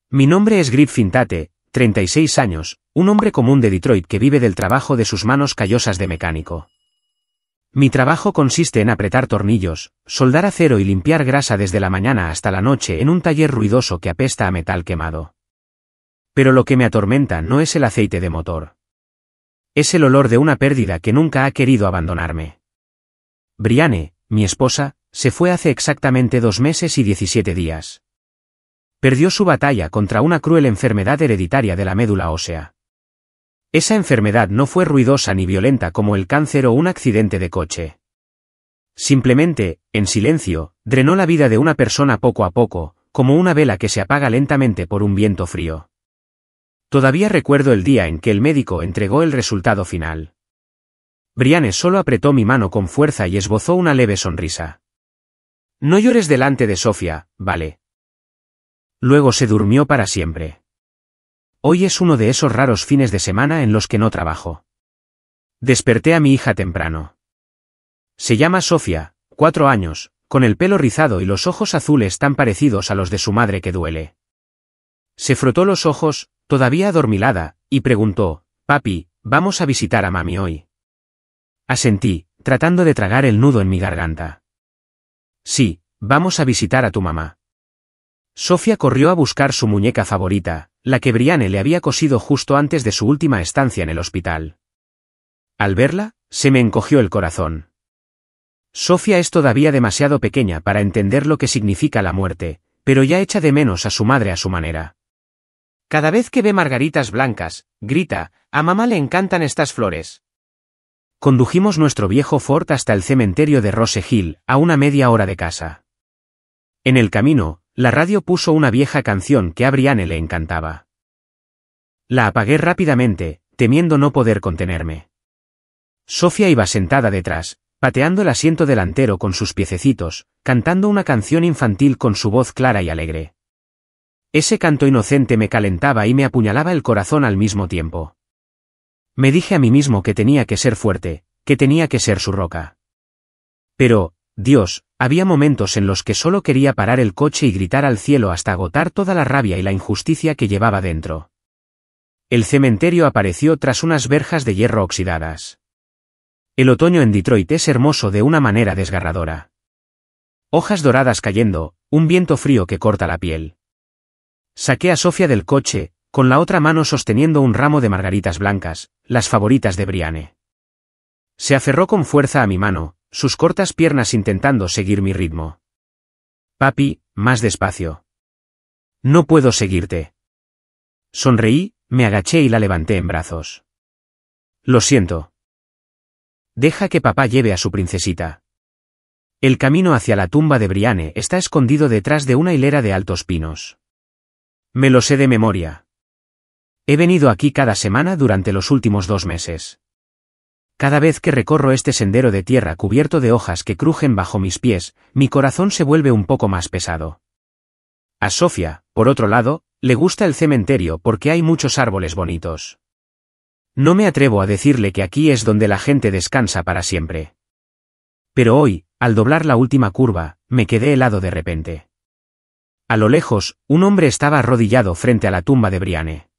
Mi nombre es Griffin Tate, 36 años, un hombre común de Detroit que vive del trabajo de sus manos callosas de mecánico. Mi trabajo consiste en apretar tornillos, soldar acero y limpiar grasa desde la mañana hasta la noche en un taller ruidoso que apesta a metal quemado. Pero lo que me atormenta no es el aceite de motor. Es el olor de una pérdida que nunca ha querido abandonarme. Brianne, mi esposa, se fue hace exactamente 2 meses y 17 días. Perdió su batalla contra una cruel enfermedad hereditaria de la médula ósea. Esa enfermedad no fue ruidosa ni violenta como el cáncer o un accidente de coche. Simplemente, en silencio, drenó la vida de una persona poco a poco, como una vela que se apaga lentamente por un viento frío. Todavía recuerdo el día en que el médico entregó el resultado final. Brianne solo apretó mi mano con fuerza y esbozó una leve sonrisa. No llores delante de Sofía, ¿vale? Luego se durmió para siempre. Hoy es uno de esos raros fines de semana en los que no trabajo. Desperté a mi hija temprano. Se llama Sofía, 4 años, con el pelo rizado y los ojos azules tan parecidos a los de su madre que duele. Se frotó los ojos, todavía adormilada, y preguntó, «Papi, ¿vamos a visitar a mami hoy?» Asentí, tratando de tragar el nudo en mi garganta. «Sí, vamos a visitar a tu mamá». Sofía corrió a buscar su muñeca favorita, la que Brianne le había cosido justo antes de su última estancia en el hospital. Al verla, se me encogió el corazón. Sofía es todavía demasiado pequeña para entender lo que significa la muerte, pero ya echa de menos a su madre a su manera. Cada vez que ve margaritas blancas, grita, «A mamá le encantan estas flores». Condujimos nuestro viejo Ford hasta el cementerio de Rose Hill, a una media hora de casa. En el camino, la radio puso una vieja canción que a Brianne le encantaba. La apagué rápidamente, temiendo no poder contenerme. Sofía iba sentada detrás, pateando el asiento delantero con sus piececitos, cantando una canción infantil con su voz clara y alegre. Ese canto inocente me calentaba y me apuñalaba el corazón al mismo tiempo. Me dije a mí mismo que tenía que ser fuerte, que tenía que ser su roca. Pero, Dios, había momentos en los que solo quería parar el coche y gritar al cielo hasta agotar toda la rabia y la injusticia que llevaba dentro. El cementerio apareció tras unas verjas de hierro oxidadas. El otoño en Detroit es hermoso de una manera desgarradora. Hojas doradas cayendo, un viento frío que corta la piel. Saqué a Sofía del coche, con la otra mano sosteniendo un ramo de margaritas blancas, las favoritas de Brianne. Se aferró con fuerza a mi mano, sus cortas piernas intentando seguir mi ritmo. «Papi, más despacio. No puedo seguirte». Sonreí, me agaché y la levanté en brazos. «Lo siento. Deja que papá lleve a su princesita». El camino hacia la tumba de Brianne está escondido detrás de una hilera de altos pinos. Me lo sé de memoria. He venido aquí cada semana durante los últimos 2 meses. Cada vez que recorro este sendero de tierra cubierto de hojas que crujen bajo mis pies, mi corazón se vuelve un poco más pesado. A Sofía, por otro lado, le gusta el cementerio porque hay muchos árboles bonitos. No me atrevo a decirle que aquí es donde la gente descansa para siempre. Pero hoy, al doblar la última curva, me quedé helado de repente. A lo lejos, un hombre estaba arrodillado frente a la tumba de Brianne.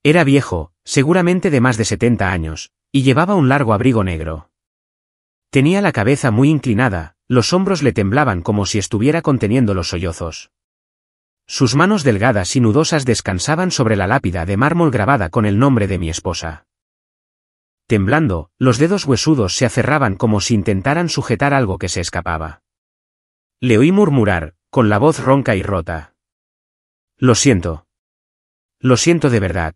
Era viejo, seguramente de más de 70 años, y llevaba un largo abrigo negro. Tenía la cabeza muy inclinada, los hombros le temblaban como si estuviera conteniendo los sollozos. Sus manos delgadas y nudosas descansaban sobre la lápida de mármol grabada con el nombre de mi esposa. Temblando, los dedos huesudos se aferraban como si intentaran sujetar algo que se escapaba. Le oí murmurar, con la voz ronca y rota. «Lo siento. Lo siento de verdad».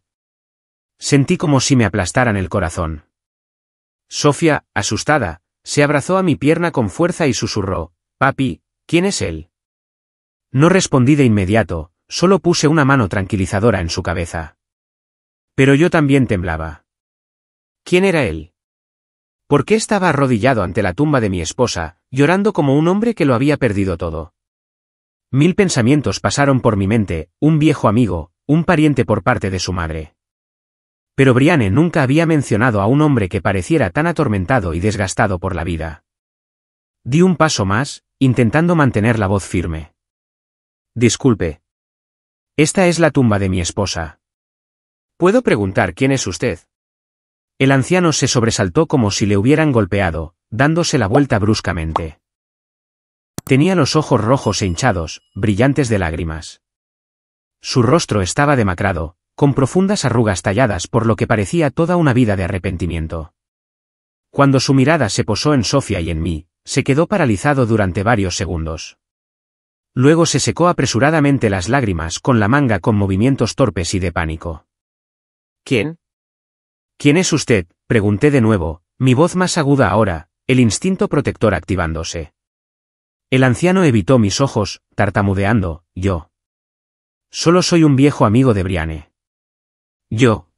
Sentí como si me aplastaran el corazón. Sofía, asustada, se abrazó a mi pierna con fuerza y susurró, «Papi, ¿quién es él?» No respondí de inmediato, solo puse una mano tranquilizadora en su cabeza. Pero yo también temblaba. ¿Quién era él? ¿Por qué estaba arrodillado ante la tumba de mi esposa, llorando como un hombre que lo había perdido todo? 1000 pensamientos pasaron por mi mente, un viejo amigo, un pariente por parte de su madre. Pero Brianne nunca había mencionado a un hombre que pareciera tan atormentado y desgastado por la vida. Di un paso más, intentando mantener la voz firme. Disculpe. Esta es la tumba de mi esposa. ¿Puedo preguntar quién es usted? El anciano se sobresaltó como si le hubieran golpeado, dándose la vuelta bruscamente. Tenía los ojos rojos e hinchados, brillantes de lágrimas. Su rostro estaba demacrado, con profundas arrugas talladas por lo que parecía toda una vida de arrepentimiento. Cuando su mirada se posó en Sofía y en mí, se quedó paralizado durante varios segundos. Luego se secó apresuradamente las lágrimas con la manga con movimientos torpes y de pánico. ¿Quién? ¿Quién es usted?, pregunté de nuevo, mi voz más aguda ahora, el instinto protector activándose. El anciano evitó mis ojos, tartamudeando, yo. Solo soy un viejo amigo de Brianne. Yo.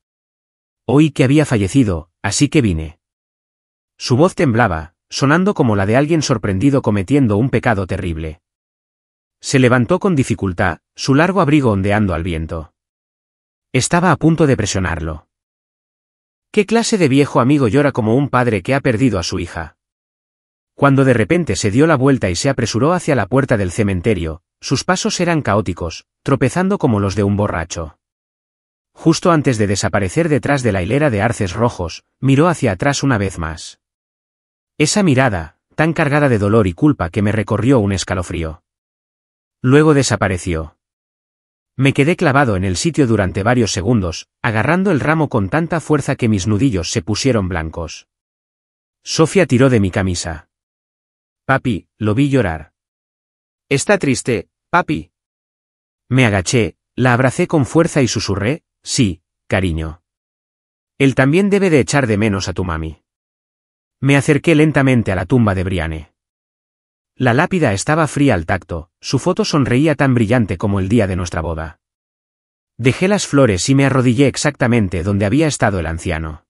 Oí que había fallecido, así que vine. Su voz temblaba, sonando como la de alguien sorprendido cometiendo un pecado terrible. Se levantó con dificultad, su largo abrigo ondeando al viento. Estaba a punto de presionarlo. ¿Qué clase de viejo amigo llora como un padre que ha perdido a su hija? Cuando de repente se dio la vuelta y se apresuró hacia la puerta del cementerio, sus pasos eran caóticos, tropezando como los de un borracho. Justo antes de desaparecer detrás de la hilera de arces rojos, miró hacia atrás una vez más. Esa mirada, tan cargada de dolor y culpa que me recorrió un escalofrío. Luego desapareció. Me quedé clavado en el sitio durante varios segundos, agarrando el ramo con tanta fuerza que mis nudillos se pusieron blancos. Sofía tiró de mi camisa. Papi, lo vi llorar. ¿Está triste, papi? Me agaché, la abracé con fuerza y susurré, sí, cariño. Él también debe de echar de menos a tu mami. Me acerqué lentamente a la tumba de Brianne. La lápida estaba fría al tacto, su foto sonreía tan brillante como el día de nuestra boda. Dejé las flores y me arrodillé exactamente donde había estado el anciano.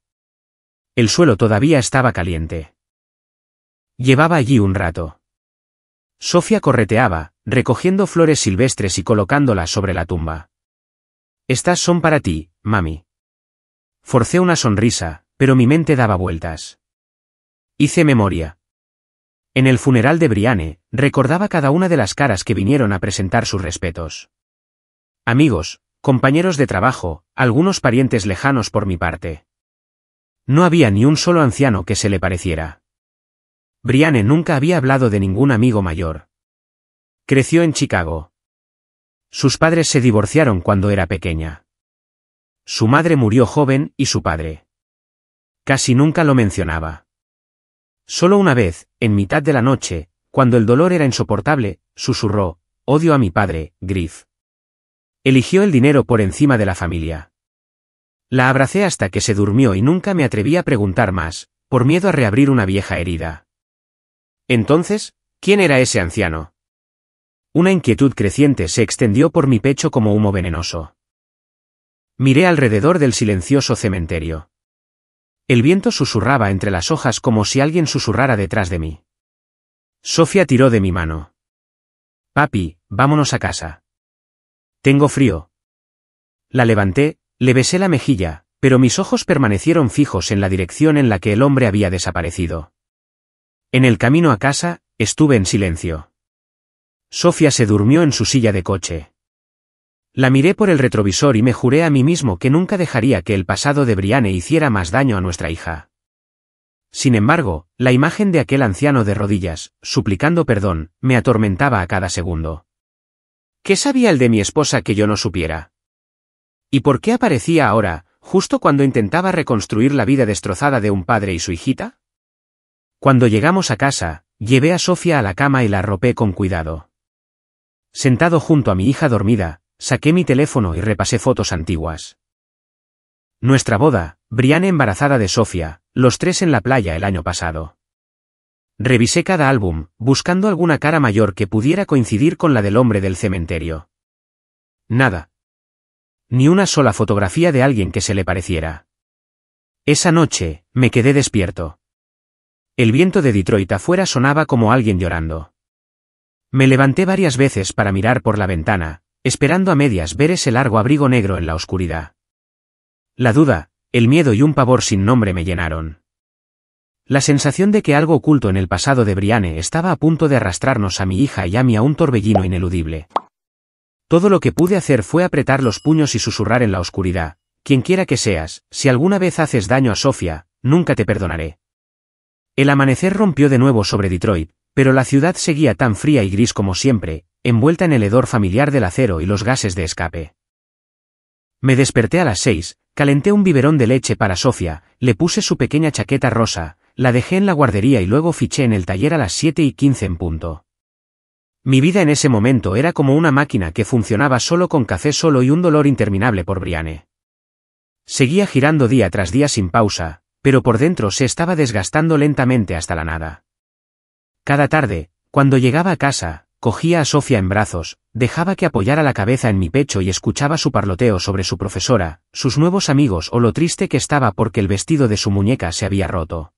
El suelo todavía estaba caliente. Llevaba allí un rato. Sofía correteaba, recogiendo flores silvestres y colocándolas sobre la tumba. Estas son para ti, mami. Forcé una sonrisa, pero mi mente daba vueltas. Hice memoria. En el funeral de Brianne, recordaba cada una de las caras que vinieron a presentar sus respetos. Amigos, compañeros de trabajo, algunos parientes lejanos por mi parte. No había ni un solo anciano que se le pareciera. Brianne nunca había hablado de ningún amigo mayor. Creció en Chicago. Sus padres se divorciaron cuando era pequeña. Su madre murió joven y su padre. Casi nunca lo mencionaba. Solo una vez, en mitad de la noche, cuando el dolor era insoportable, susurró, odio a mi padre, Griff. Eligió el dinero por encima de la familia. La abracé hasta que se durmió y nunca me atreví a preguntar más, por miedo a reabrir una vieja herida. Entonces, ¿quién era ese anciano? Una inquietud creciente se extendió por mi pecho como humo venenoso. Miré alrededor del silencioso cementerio. El viento susurraba entre las hojas como si alguien susurrara detrás de mí. Sofía tiró de mi mano. Papi, vámonos a casa. Tengo frío. La levanté, le besé la mejilla, pero mis ojos permanecieron fijos en la dirección en la que el hombre había desaparecido. En el camino a casa, estuve en silencio. Sofía se durmió en su silla de coche. La miré por el retrovisor y me juré a mí mismo que nunca dejaría que el pasado de Brianne hiciera más daño a nuestra hija. Sin embargo, la imagen de aquel anciano de rodillas, suplicando perdón, me atormentaba a cada segundo. ¿Qué sabía el de mi esposa que yo no supiera? ¿Y por qué aparecía ahora, justo cuando intentaba reconstruir la vida destrozada de un padre y su hijita? Cuando llegamos a casa, llevé a Sofía a la cama y la arropé con cuidado. Sentado junto a mi hija dormida, saqué mi teléfono y repasé fotos antiguas. Nuestra boda, Brianne embarazada de Sofía, los tres en la playa el año pasado. Revisé cada álbum, buscando alguna cara mayor que pudiera coincidir con la del hombre del cementerio. Nada. Ni una sola fotografía de alguien que se le pareciera. Esa noche, me quedé despierto. El viento de Detroit afuera sonaba como alguien llorando. Me levanté varias veces para mirar por la ventana, esperando a medias ver ese largo abrigo negro en la oscuridad. La duda, el miedo y un pavor sin nombre me llenaron. La sensación de que algo oculto en el pasado de Brianne estaba a punto de arrastrarnos a mi hija y a mí a un torbellino ineludible. Todo lo que pude hacer fue apretar los puños y susurrar en la oscuridad: quienquiera que seas, si alguna vez haces daño a Sofía, nunca te perdonaré. El amanecer rompió de nuevo sobre Detroit, pero la ciudad seguía tan fría y gris como siempre, envuelta en el hedor familiar del acero y los gases de escape. Me desperté a las 6, calenté un biberón de leche para Sofía, le puse su pequeña chaqueta rosa, la dejé en la guardería y luego fiché en el taller a las 7:15 en punto. Mi vida en ese momento era como una máquina que funcionaba solo con café solo y un dolor interminable por Brianne. Seguía girando día tras día sin pausa, pero por dentro se estaba desgastando lentamente hasta la nada. Cada tarde, cuando llegaba a casa, cogía a Sofía en brazos, dejaba que apoyara la cabeza en mi pecho y escuchaba su parloteo sobre su profesora, sus nuevos amigos o lo triste que estaba porque el vestido de su muñeca se había roto.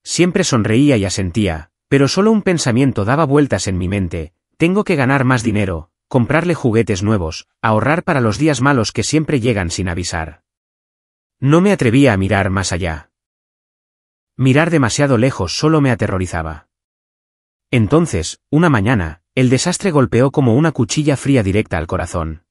Siempre sonreía y asentía, pero solo un pensamiento daba vueltas en mi mente: tengo que ganar más dinero, comprarle juguetes nuevos, ahorrar para los días malos que siempre llegan sin avisar. No me atrevía a mirar más allá. Mirar demasiado lejos solo me aterrorizaba. Entonces, una mañana, el desastre golpeó como una cuchilla fría directa al corazón.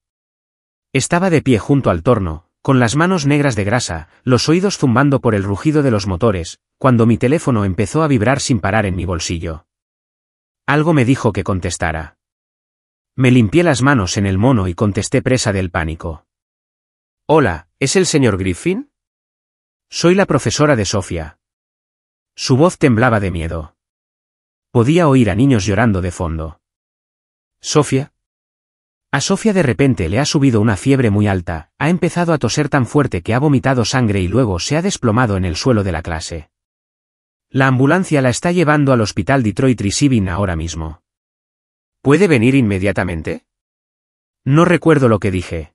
Estaba de pie junto al torno, con las manos negras de grasa, los oídos zumbando por el rugido de los motores, cuando mi teléfono empezó a vibrar sin parar en mi bolsillo. Algo me dijo que contestara. Me limpié las manos en el mono y contesté presa del pánico. Hola, ¿es el señor Griffin? Soy la profesora de Sofía. Su voz temblaba de miedo. Podía oír a niños llorando de fondo. ¿Sofía? A Sofía de repente le ha subido una fiebre muy alta, ha empezado a toser tan fuerte que ha vomitado sangre y luego se ha desplomado en el suelo de la clase. La ambulancia la está llevando al hospital Detroit Receiving ahora mismo. ¿Puede venir inmediatamente? No recuerdo lo que dije.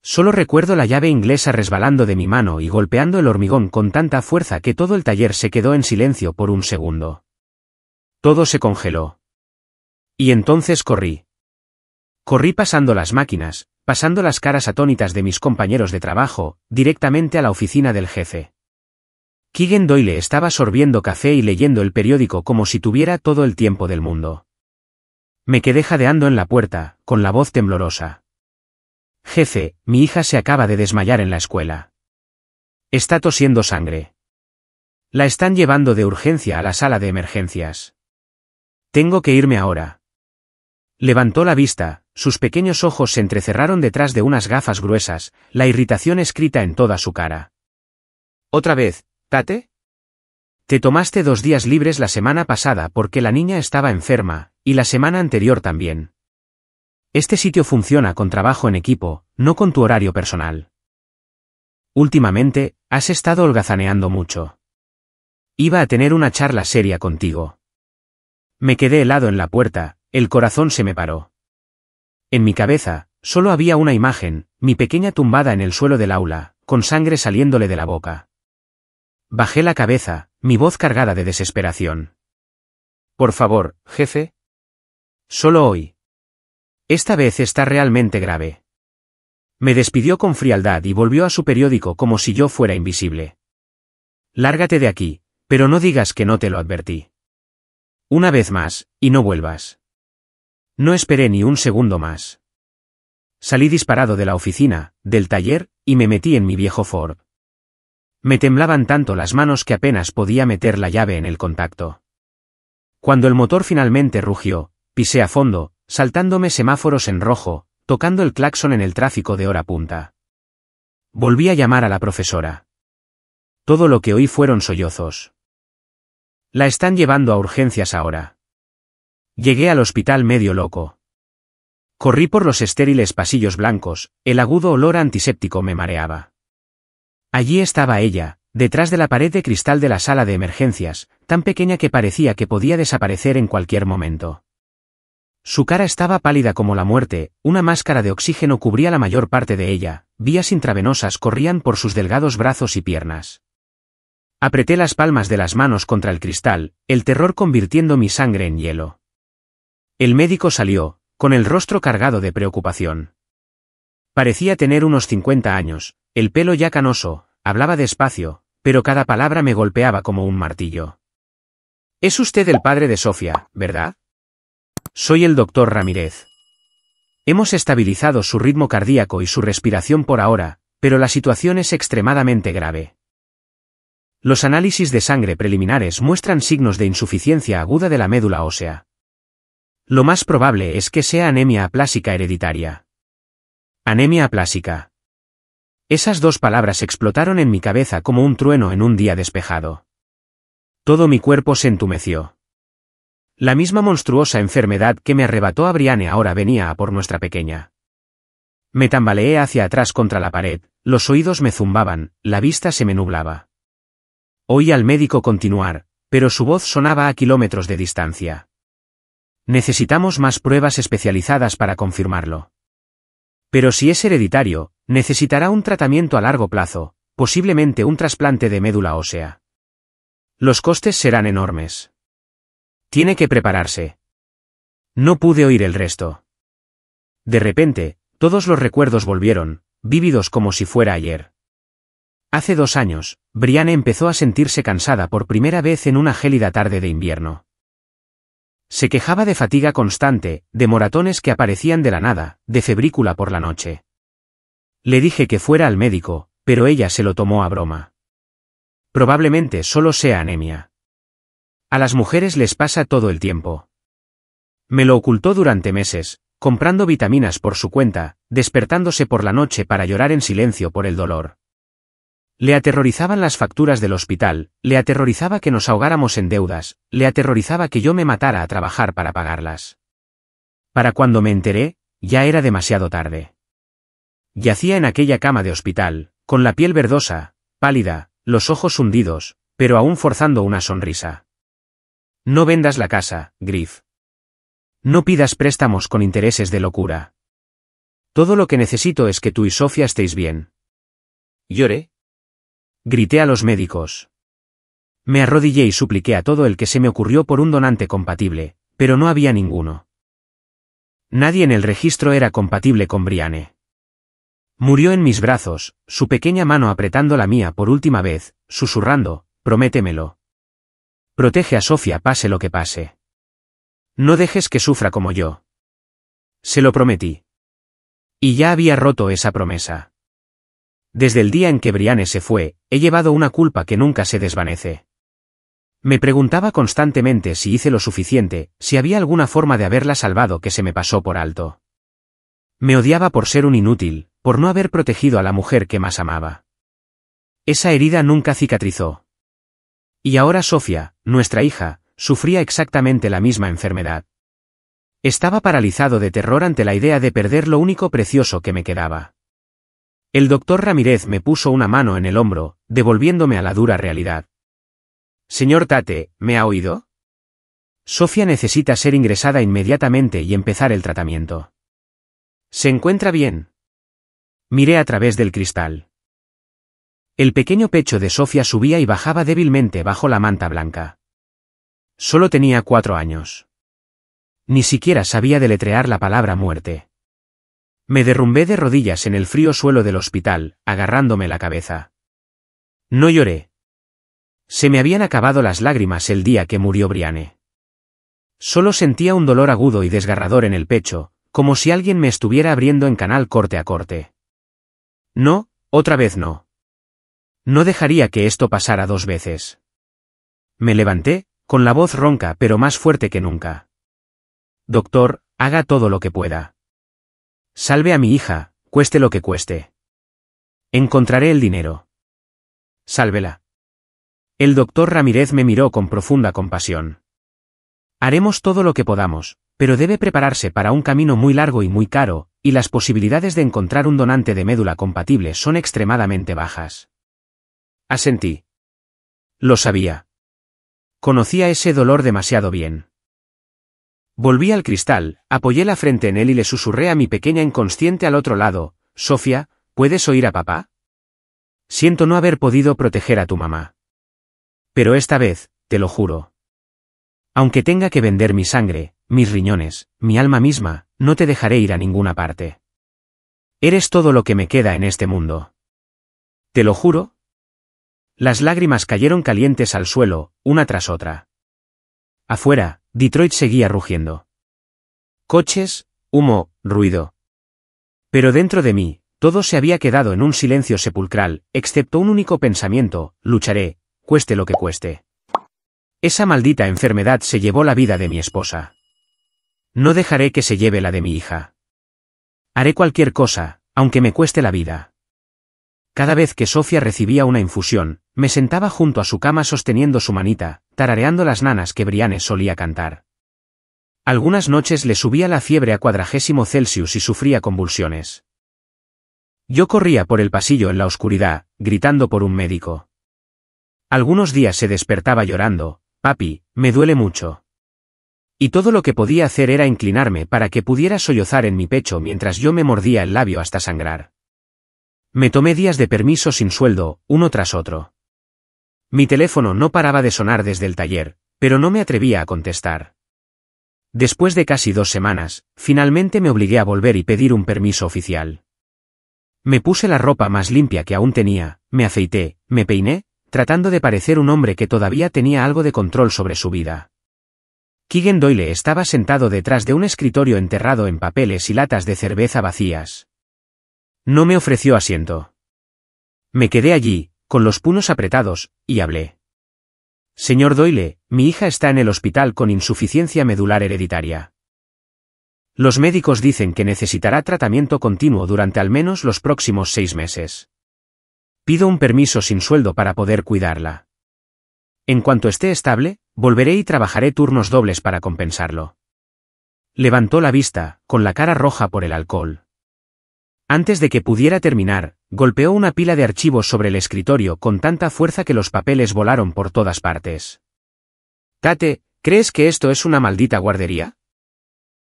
Solo recuerdo la llave inglesa resbalando de mi mano y golpeando el hormigón con tanta fuerza que todo el taller se quedó en silencio por un segundo. Todo se congeló. Y entonces corrí. Corrí pasando las máquinas, pasando las caras atónitas de mis compañeros de trabajo, directamente a la oficina del jefe. Keegan Doyle estaba sorbiendo café y leyendo el periódico como si tuviera todo el tiempo del mundo. Me quedé jadeando en la puerta, con la voz temblorosa. Jefe, mi hija se acaba de desmayar en la escuela. Está tosiendo sangre. La están llevando de urgencia a la sala de emergencias. Tengo que irme ahora. Levantó la vista, sus pequeños ojos se entrecerraron detrás de unas gafas gruesas, la irritación escrita en toda su cara. ¿Otra vez, Tate? Te tomaste 2 días libres la semana pasada porque la niña estaba enferma, y la semana anterior también. Este sitio funciona con trabajo en equipo, no con tu horario personal. Últimamente, has estado holgazaneando mucho. Iba a tener una charla seria contigo. Me quedé helado en la puerta, el corazón se me paró. En mi cabeza, solo había una imagen, mi pequeña tumbada en el suelo del aula, con sangre saliéndole de la boca. Bajé la cabeza, mi voz cargada de desesperación. Por favor, jefe. Solo hoy. Esta vez está realmente grave. Me despidió con frialdad y volvió a su periódico como si yo fuera invisible. Lárgate de aquí, pero no digas que no te lo advertí. Una vez más, y no vuelvas. No esperé ni un segundo más. Salí disparado de la oficina, del taller, y me metí en mi viejo Ford. Me temblaban tanto las manos que apenas podía meter la llave en el contacto. Cuando el motor finalmente rugió, pisé a fondo, saltándome semáforos en rojo, tocando el claxon en el tráfico de hora punta. Volví a llamar a la profesora. Todo lo que oí fueron sollozos. La están llevando a urgencias ahora. Llegué al hospital medio loco. Corrí por los estériles pasillos blancos, el agudo olor antiséptico me mareaba. Allí estaba ella, detrás de la pared de cristal de la sala de emergencias, tan pequeña que parecía que podía desaparecer en cualquier momento. Su cara estaba pálida como la muerte, una máscara de oxígeno cubría la mayor parte de ella, vías intravenosas corrían por sus delgados brazos y piernas. Apreté las palmas de las manos contra el cristal, el terror convirtiendo mi sangre en hielo. El médico salió, con el rostro cargado de preocupación. Parecía tener unos 50 años, el pelo ya canoso, hablaba despacio, pero cada palabra me golpeaba como un martillo. Es usted el padre de Sofía, ¿verdad? Soy el doctor Ramírez. Hemos estabilizado su ritmo cardíaco y su respiración por ahora, pero la situación es extremadamente grave. Los análisis de sangre preliminares muestran signos de insuficiencia aguda de la médula ósea. Lo más probable es que sea anemia aplásica hereditaria. Anemia aplásica. Esas dos palabras explotaron en mi cabeza como un trueno en un día despejado. Todo mi cuerpo se entumeció. La misma monstruosa enfermedad que me arrebató a Brianne ahora venía a por nuestra pequeña. Me tambaleé hacia atrás contra la pared, los oídos me zumbaban, la vista se me nublaba. Oí al médico continuar, pero su voz sonaba a kilómetros de distancia. Necesitamos más pruebas especializadas para confirmarlo. Pero si es hereditario, necesitará un tratamiento a largo plazo, posiblemente un trasplante de médula ósea. Los costes serán enormes. Tiene que prepararse. No pude oír el resto. De repente, todos los recuerdos volvieron, vívidos como si fuera ayer. Hace 2 años, Brianne empezó a sentirse cansada por primera vez en una gélida tarde de invierno. Se quejaba de fatiga constante, de moratones que aparecían de la nada, de febrícula por la noche. Le dije que fuera al médico, pero ella se lo tomó a broma. Probablemente solo sea anemia. A las mujeres les pasa todo el tiempo. Me lo ocultó durante meses, comprando vitaminas por su cuenta, despertándose por la noche para llorar en silencio por el dolor. Le aterrorizaban las facturas del hospital, le aterrorizaba que nos ahogáramos en deudas, le aterrorizaba que yo me matara a trabajar para pagarlas. Para cuando me enteré, ya era demasiado tarde. Yacía en aquella cama de hospital, con la piel verdosa, pálida, los ojos hundidos, pero aún forzando una sonrisa. No vendas la casa, Griff. No pidas préstamos con intereses de locura. Todo lo que necesito es que tú y Sofía estéis bien. ¿Lloré? Grité a los médicos. Me arrodillé y supliqué a todo el que se me ocurrió por un donante compatible, pero no había ninguno. Nadie en el registro era compatible con Brianne. Murió en mis brazos, su pequeña mano apretando la mía por última vez, susurrando, prométemelo. Protege a Sofía pase lo que pase. No dejes que sufra como yo. Se lo prometí. Y ya había roto esa promesa. Desde el día en que Brianne se fue, he llevado una culpa que nunca se desvanece. Me preguntaba constantemente si hice lo suficiente, si había alguna forma de haberla salvado que se me pasó por alto. Me odiaba por ser un inútil, por no haber protegido a la mujer que más amaba. Esa herida nunca cicatrizó. Y ahora Sofía, nuestra hija, sufría exactamente la misma enfermedad. Estaba paralizado de terror ante la idea de perder lo único precioso que me quedaba. El doctor Ramírez me puso una mano en el hombro, devolviéndome a la dura realidad. Señor Tate, ¿me ha oído? Sofía necesita ser ingresada inmediatamente y empezar el tratamiento. ¿Se encuentra bien? Miré a través del cristal. El pequeño pecho de Sofía subía y bajaba débilmente bajo la manta blanca. Solo tenía 4 años. Ni siquiera sabía deletrear la palabra muerte. Me derrumbé de rodillas en el frío suelo del hospital, agarrándome la cabeza. No lloré. Se me habían acabado las lágrimas el día que murió Brianne. Solo sentía un dolor agudo y desgarrador en el pecho, como si alguien me estuviera abriendo en canal corte a corte. No, otra vez no. No dejaría que esto pasara 2 veces. Me levanté, con la voz ronca pero más fuerte que nunca. Doctor, haga todo lo que pueda. Salve a mi hija, cueste lo que cueste. Encontraré el dinero. Sálvela. El doctor Ramírez me miró con profunda compasión. Haremos todo lo que podamos, pero debe prepararse para un camino muy largo y muy caro, y las posibilidades de encontrar un donante de médula compatible son extremadamente bajas. Asentí. Lo sabía. Conocía ese dolor demasiado bien. Volví al cristal, apoyé la frente en él y le susurré a mi pequeña inconsciente al otro lado, Sofía, ¿puedes oír a papá? Siento no haber podido proteger a tu mamá. Pero esta vez, te lo juro. Aunque tenga que vender mi sangre, mis riñones, mi alma misma, no te dejaré ir a ninguna parte. Eres todo lo que me queda en este mundo. ¿Te lo juro? Las lágrimas cayeron calientes al suelo, una tras otra. Afuera, Detroit seguía rugiendo. Coches, humo, ruido, Pero dentro de mí, todo se había quedado en un silencio sepulcral, excepto un único pensamiento: lucharé, cueste lo que cueste. Esa maldita enfermedad se llevó la vida de mi esposa. No dejaré que se lleve la de mi hija. Haré cualquier cosa, aunque me cueste la vida. Cada vez que Sofía recibía una infusión, me sentaba junto a su cama sosteniendo su manita, tarareando las nanas que Brianne solía cantar. Algunas noches le subía la fiebre a 40 Celsius y sufría convulsiones. Yo corría por el pasillo en la oscuridad, gritando por un médico. Algunos días se despertaba llorando: papi, me duele mucho. Y todo lo que podía hacer era inclinarme para que pudiera sollozar en mi pecho mientras yo me mordía el labio hasta sangrar. Me tomé días de permiso sin sueldo, uno tras otro. Mi teléfono no paraba de sonar desde el taller, pero no me atrevía a contestar. Después de casi 2 semanas, finalmente me obligué a volver y pedir un permiso oficial. Me puse la ropa más limpia que aún tenía, me afeité, me peiné, tratando de parecer un hombre que todavía tenía algo de control sobre su vida. Keegan Doyle estaba sentado detrás de un escritorio enterrado en papeles y latas de cerveza vacías. No me ofreció asiento. Me quedé allí, con los puños apretados, y hablé. Señor Doyle, mi hija está en el hospital con insuficiencia medular hereditaria. Los médicos dicen que necesitará tratamiento continuo durante al menos los próximos 6 meses. Pido un permiso sin sueldo para poder cuidarla. En cuanto esté estable, volveré y trabajaré turnos dobles para compensarlo. Levantó la vista, con la cara roja por el alcohol. Antes de que pudiera terminar, golpeó una pila de archivos sobre el escritorio con tanta fuerza que los papeles volaron por todas partes. Tate, ¿crees que esto es una maldita guardería?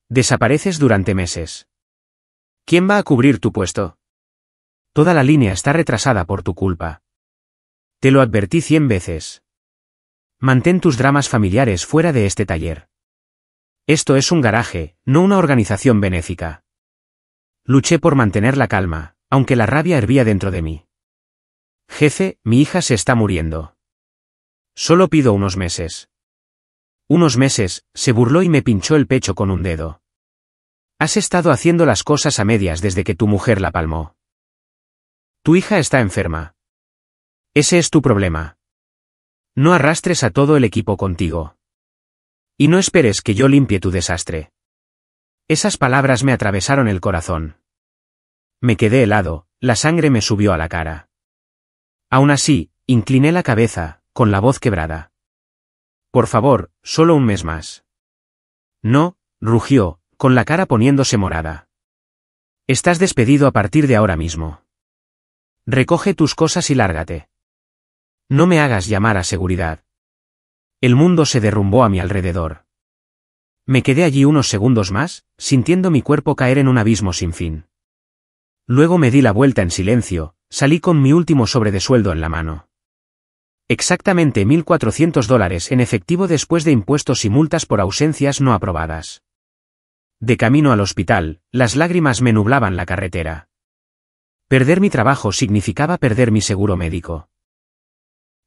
Desapareces durante meses. ¿Quién va a cubrir tu puesto? Toda la línea está retrasada por tu culpa. Te lo advertí 100 veces. Mantén tus dramas familiares fuera de este taller. Esto es un garaje, no una organización benéfica. Luché por mantener la calma, aunque la rabia hervía dentro de mí. Jefe, mi hija se está muriendo. Solo pido unos meses. Unos meses, se burló y me pinchó el pecho con un dedo. Has estado haciendo las cosas a medias desde que tu mujer la palmó. Tu hija está enferma. Ese es tu problema. No arrastres a todo el equipo contigo. Y no esperes que yo limpie tu desastre. Esas palabras me atravesaron el corazón. Me quedé helado, la sangre me subió a la cara. Aún así, incliné la cabeza, con la voz quebrada. Por favor, solo un mes más. No, rugió, con la cara poniéndose morada. Estás despedido a partir de ahora mismo. Recoge tus cosas y lárgate. No me hagas llamar a seguridad. El mundo se derrumbó a mi alrededor. Me quedé allí unos segundos más, sintiendo mi cuerpo caer en un abismo sin fin. Luego me di la vuelta en silencio, salí con mi último sobre de sueldo en la mano. Exactamente $1.400 en efectivo después de impuestos y multas por ausencias no aprobadas. De camino al hospital, las lágrimas me nublaban la carretera. Perder mi trabajo significaba perder mi seguro médico.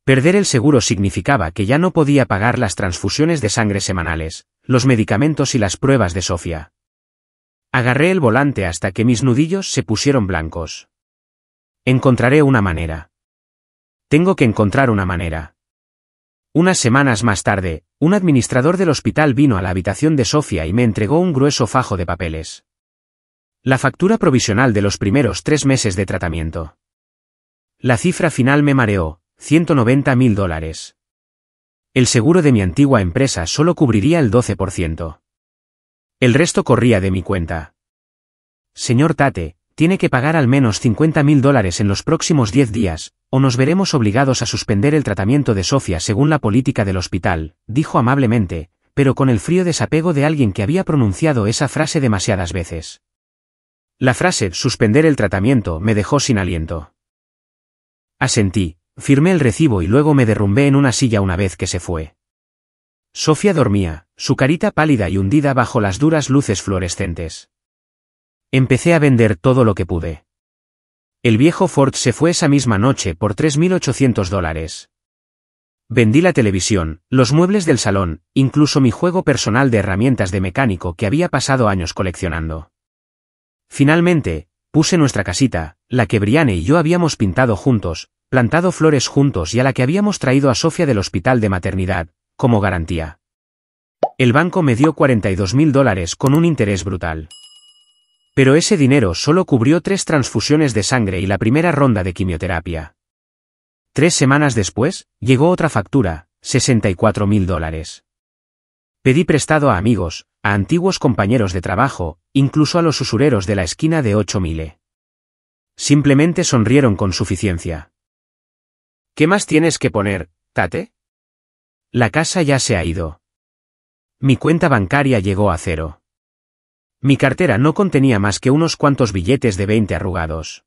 Perder el seguro significaba que ya no podía pagar las transfusiones de sangre semanales, los medicamentos y las pruebas de Sofía. Agarré el volante hasta que mis nudillos se pusieron blancos. Encontraré una manera. Tengo que encontrar una manera. Unas semanas más tarde, un administrador del hospital vino a la habitación de Sofía y me entregó un grueso fajo de papeles. La factura provisional de los primeros 3 meses de tratamiento. La cifra final me mareó, $190.000. El seguro de mi antigua empresa solo cubriría el 12%. El resto corría de mi cuenta. Señor Tate, tiene que pagar al menos $50.000 en los próximos 10 días, o nos veremos obligados a suspender el tratamiento de Sofía según la política del hospital, dijo amablemente, pero con el frío desapego de alguien que había pronunciado esa frase demasiadas veces. La frase suspender el tratamiento me dejó sin aliento. Asentí, firmé el recibo y luego me derrumbé en una silla una vez que se fue. Sofía dormía, su carita pálida y hundida bajo las duras luces fluorescentes. Empecé a vender todo lo que pude. El viejo Ford se fue esa misma noche por $3.800. Vendí la televisión, los muebles del salón, incluso mi juego personal de herramientas de mecánico que había pasado años coleccionando. Finalmente, puse nuestra casita, la que Brianne y yo habíamos pintado juntos, plantado flores juntos y a la que habíamos traído a Sofía del hospital de maternidad, como garantía. El banco me dio $42.000 con un interés brutal. Pero ese dinero solo cubrió 3 transfusiones de sangre y la primera ronda de quimioterapia. 3 semanas después, llegó otra factura, $64.000. Pedí prestado a amigos, a antiguos compañeros de trabajo, incluso a los usureros de la esquina de 8.000. Simplemente sonrieron con suficiencia. ¿Qué más tienes que poner, Tate? La casa ya se ha ido. Mi cuenta bancaria llegó a 0. Mi cartera no contenía más que unos cuantos billetes de 20 arrugados.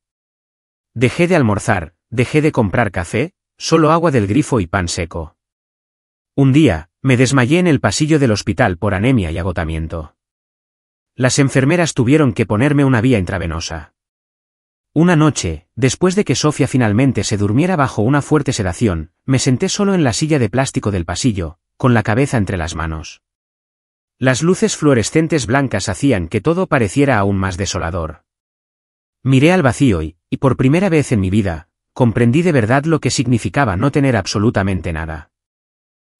Dejé de almorzar, dejé de comprar café, solo agua del grifo y pan seco. Un día, me desmayé en el pasillo del hospital por anemia y agotamiento. Las enfermeras tuvieron que ponerme una vía intravenosa. Una noche, después de que Sofía finalmente se durmiera bajo una fuerte sedación, me senté solo en la silla de plástico del pasillo, con la cabeza entre las manos. Las luces fluorescentes blancas hacían que todo pareciera aún más desolador. Miré al vacío y, por primera vez en mi vida, comprendí de verdad lo que significaba no tener absolutamente nada.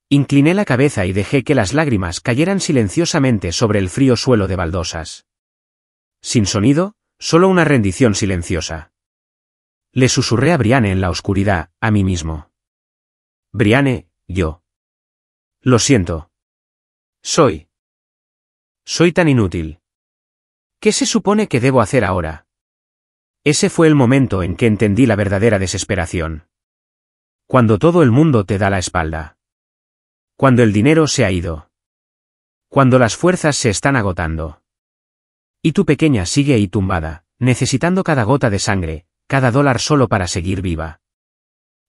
Incliné la cabeza y dejé que las lágrimas cayeran silenciosamente sobre el frío suelo de baldosas. Sin sonido, solo una rendición silenciosa. Le susurré a Brianne en la oscuridad, a mí mismo. Brianne, yo. Lo siento. Soy tan inútil. ¿Qué se supone que debo hacer ahora? Ese fue el momento en que entendí la verdadera desesperación. Cuando todo el mundo te da la espalda. Cuando el dinero se ha ido. Cuando las fuerzas se están agotando. Y tu pequeña sigue ahí tumbada, necesitando cada gota de sangre, cada dólar solo para seguir viva.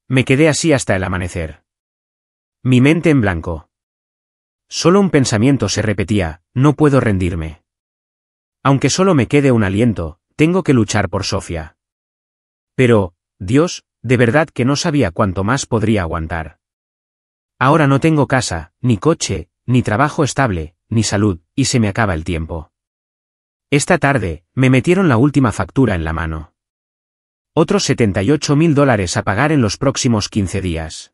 Me quedé así hasta el amanecer. Mi mente en blanco. Solo un pensamiento se repetía, no puedo rendirme. Aunque solo me quede un aliento, tengo que luchar por Sofía. Pero, Dios, de verdad que no sabía cuánto más podría aguantar. Ahora no tengo casa, ni coche, ni trabajo estable, ni salud, y se me acaba el tiempo. Esta tarde, me metieron la última factura en la mano. Otros $78.000 a pagar en los próximos 15 días.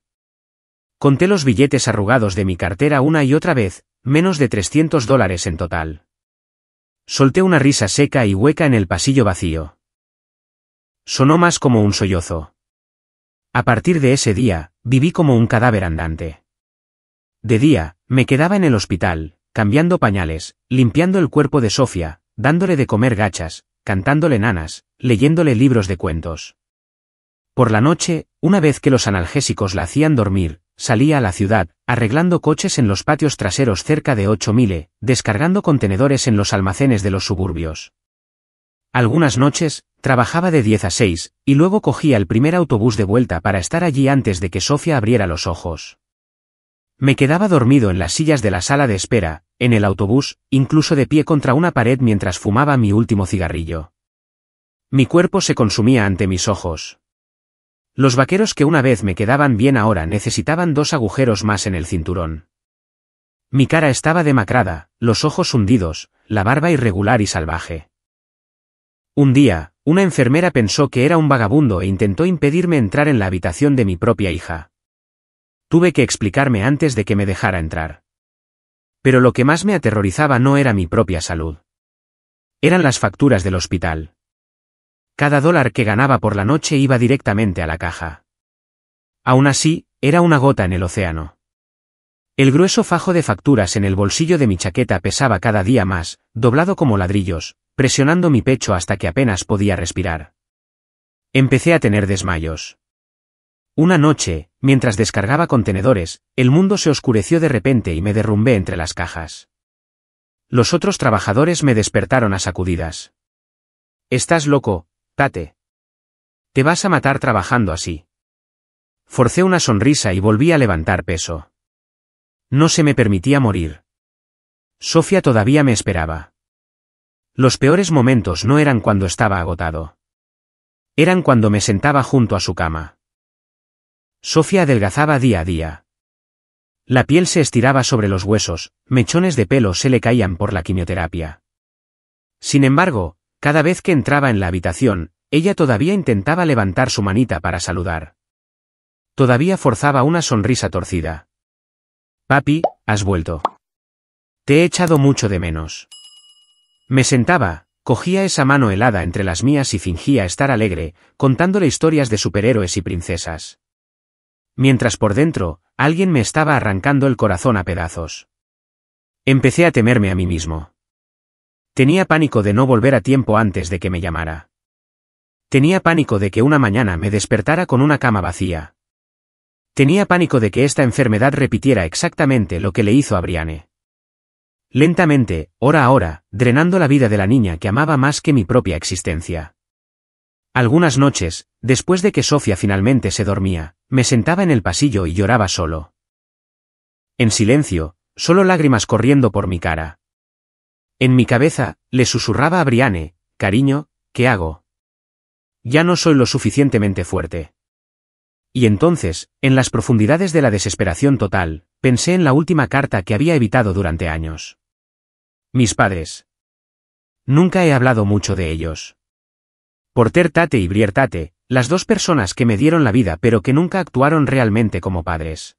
Conté los billetes arrugados de mi cartera una y otra vez, menos de $300 en total. Solté una risa seca y hueca en el pasillo vacío. Sonó más como un sollozo. A partir de ese día, viví como un cadáver andante. De día, me quedaba en el hospital, cambiando pañales, limpiando el cuerpo de Sofía, dándole de comer gachas, cantándole nanas, leyéndole libros de cuentos. Por la noche, una vez que los analgésicos la hacían dormir, salía a la ciudad, arreglando coches en los patios traseros cerca de 8.000, descargando contenedores en los almacenes de los suburbios. Algunas noches, trabajaba de 10 a 6, y luego cogía el primer autobús de vuelta para estar allí antes de que Sofía abriera los ojos. Me quedaba dormido en las sillas de la sala de espera, en el autobús, incluso de pie contra una pared mientras fumaba mi último cigarrillo. Mi cuerpo se consumía ante mis ojos. Los vaqueros que una vez me quedaban bien ahora necesitaban 2 agujeros más en el cinturón. Mi cara estaba demacrada, los ojos hundidos, la barba irregular y salvaje. Un día, una enfermera pensó que era un vagabundo e intentó impedirme entrar en la habitación de mi propia hija. Tuve que explicarme antes de que me dejara entrar. Pero lo que más me aterrorizaba no era mi propia salud. Eran las facturas del hospital. Cada dólar que ganaba por la noche iba directamente a la caja. Aún así, era una gota en el océano. El grueso fajo de facturas en el bolsillo de mi chaqueta pesaba cada día más, doblado como ladrillos, presionando mi pecho hasta que apenas podía respirar. Empecé a tener desmayos. Una noche, mientras descargaba contenedores, el mundo se oscureció de repente y me derrumbé entre las cajas. Los otros trabajadores me despertaron a sacudidas. «¿Estás loco, Tate? Te vas a matar trabajando así». Forcé una sonrisa y volví a levantar peso. No se me permitía morir. Sofía todavía me esperaba. Los peores momentos no eran cuando estaba agotado. Eran cuando me sentaba junto a su cama. Sofía adelgazaba día a día. La piel se estiraba sobre los huesos, mechones de pelo se le caían por la quimioterapia. Sin embargo, Cada vez que entraba en la habitación, ella todavía intentaba levantar su manita para saludar. Todavía forzaba una sonrisa torcida. Papi, has vuelto. Te he echado mucho de menos. Me sentaba, cogía esa mano helada entre las mías y fingía estar alegre, contándole historias de superhéroes y princesas. Mientras por dentro, alguien me estaba arrancando el corazón a pedazos. Empecé a temerme a mí mismo. Tenía pánico de no volver a tiempo antes de que me llamara. Tenía pánico de que una mañana me despertara con una cama vacía. Tenía pánico de que esta enfermedad repitiera exactamente lo que le hizo a Brianne. Lentamente, hora a hora, drenando la vida de la niña que amaba más que mi propia existencia. Algunas noches, después de que Sofía finalmente se dormía, me sentaba en el pasillo y lloraba solo. En silencio, solo lágrimas corriendo por mi cara. En mi cabeza, le susurraba a Brianne, cariño, ¿qué hago? Ya no soy lo suficientemente fuerte. Y entonces, en las profundidades de la desesperación total, pensé en la última carta que había evitado durante años. Mis padres. Nunca he hablado mucho de ellos. Porter Tate y Briere Tate, las dos personas que me dieron la vida pero que nunca actuaron realmente como padres.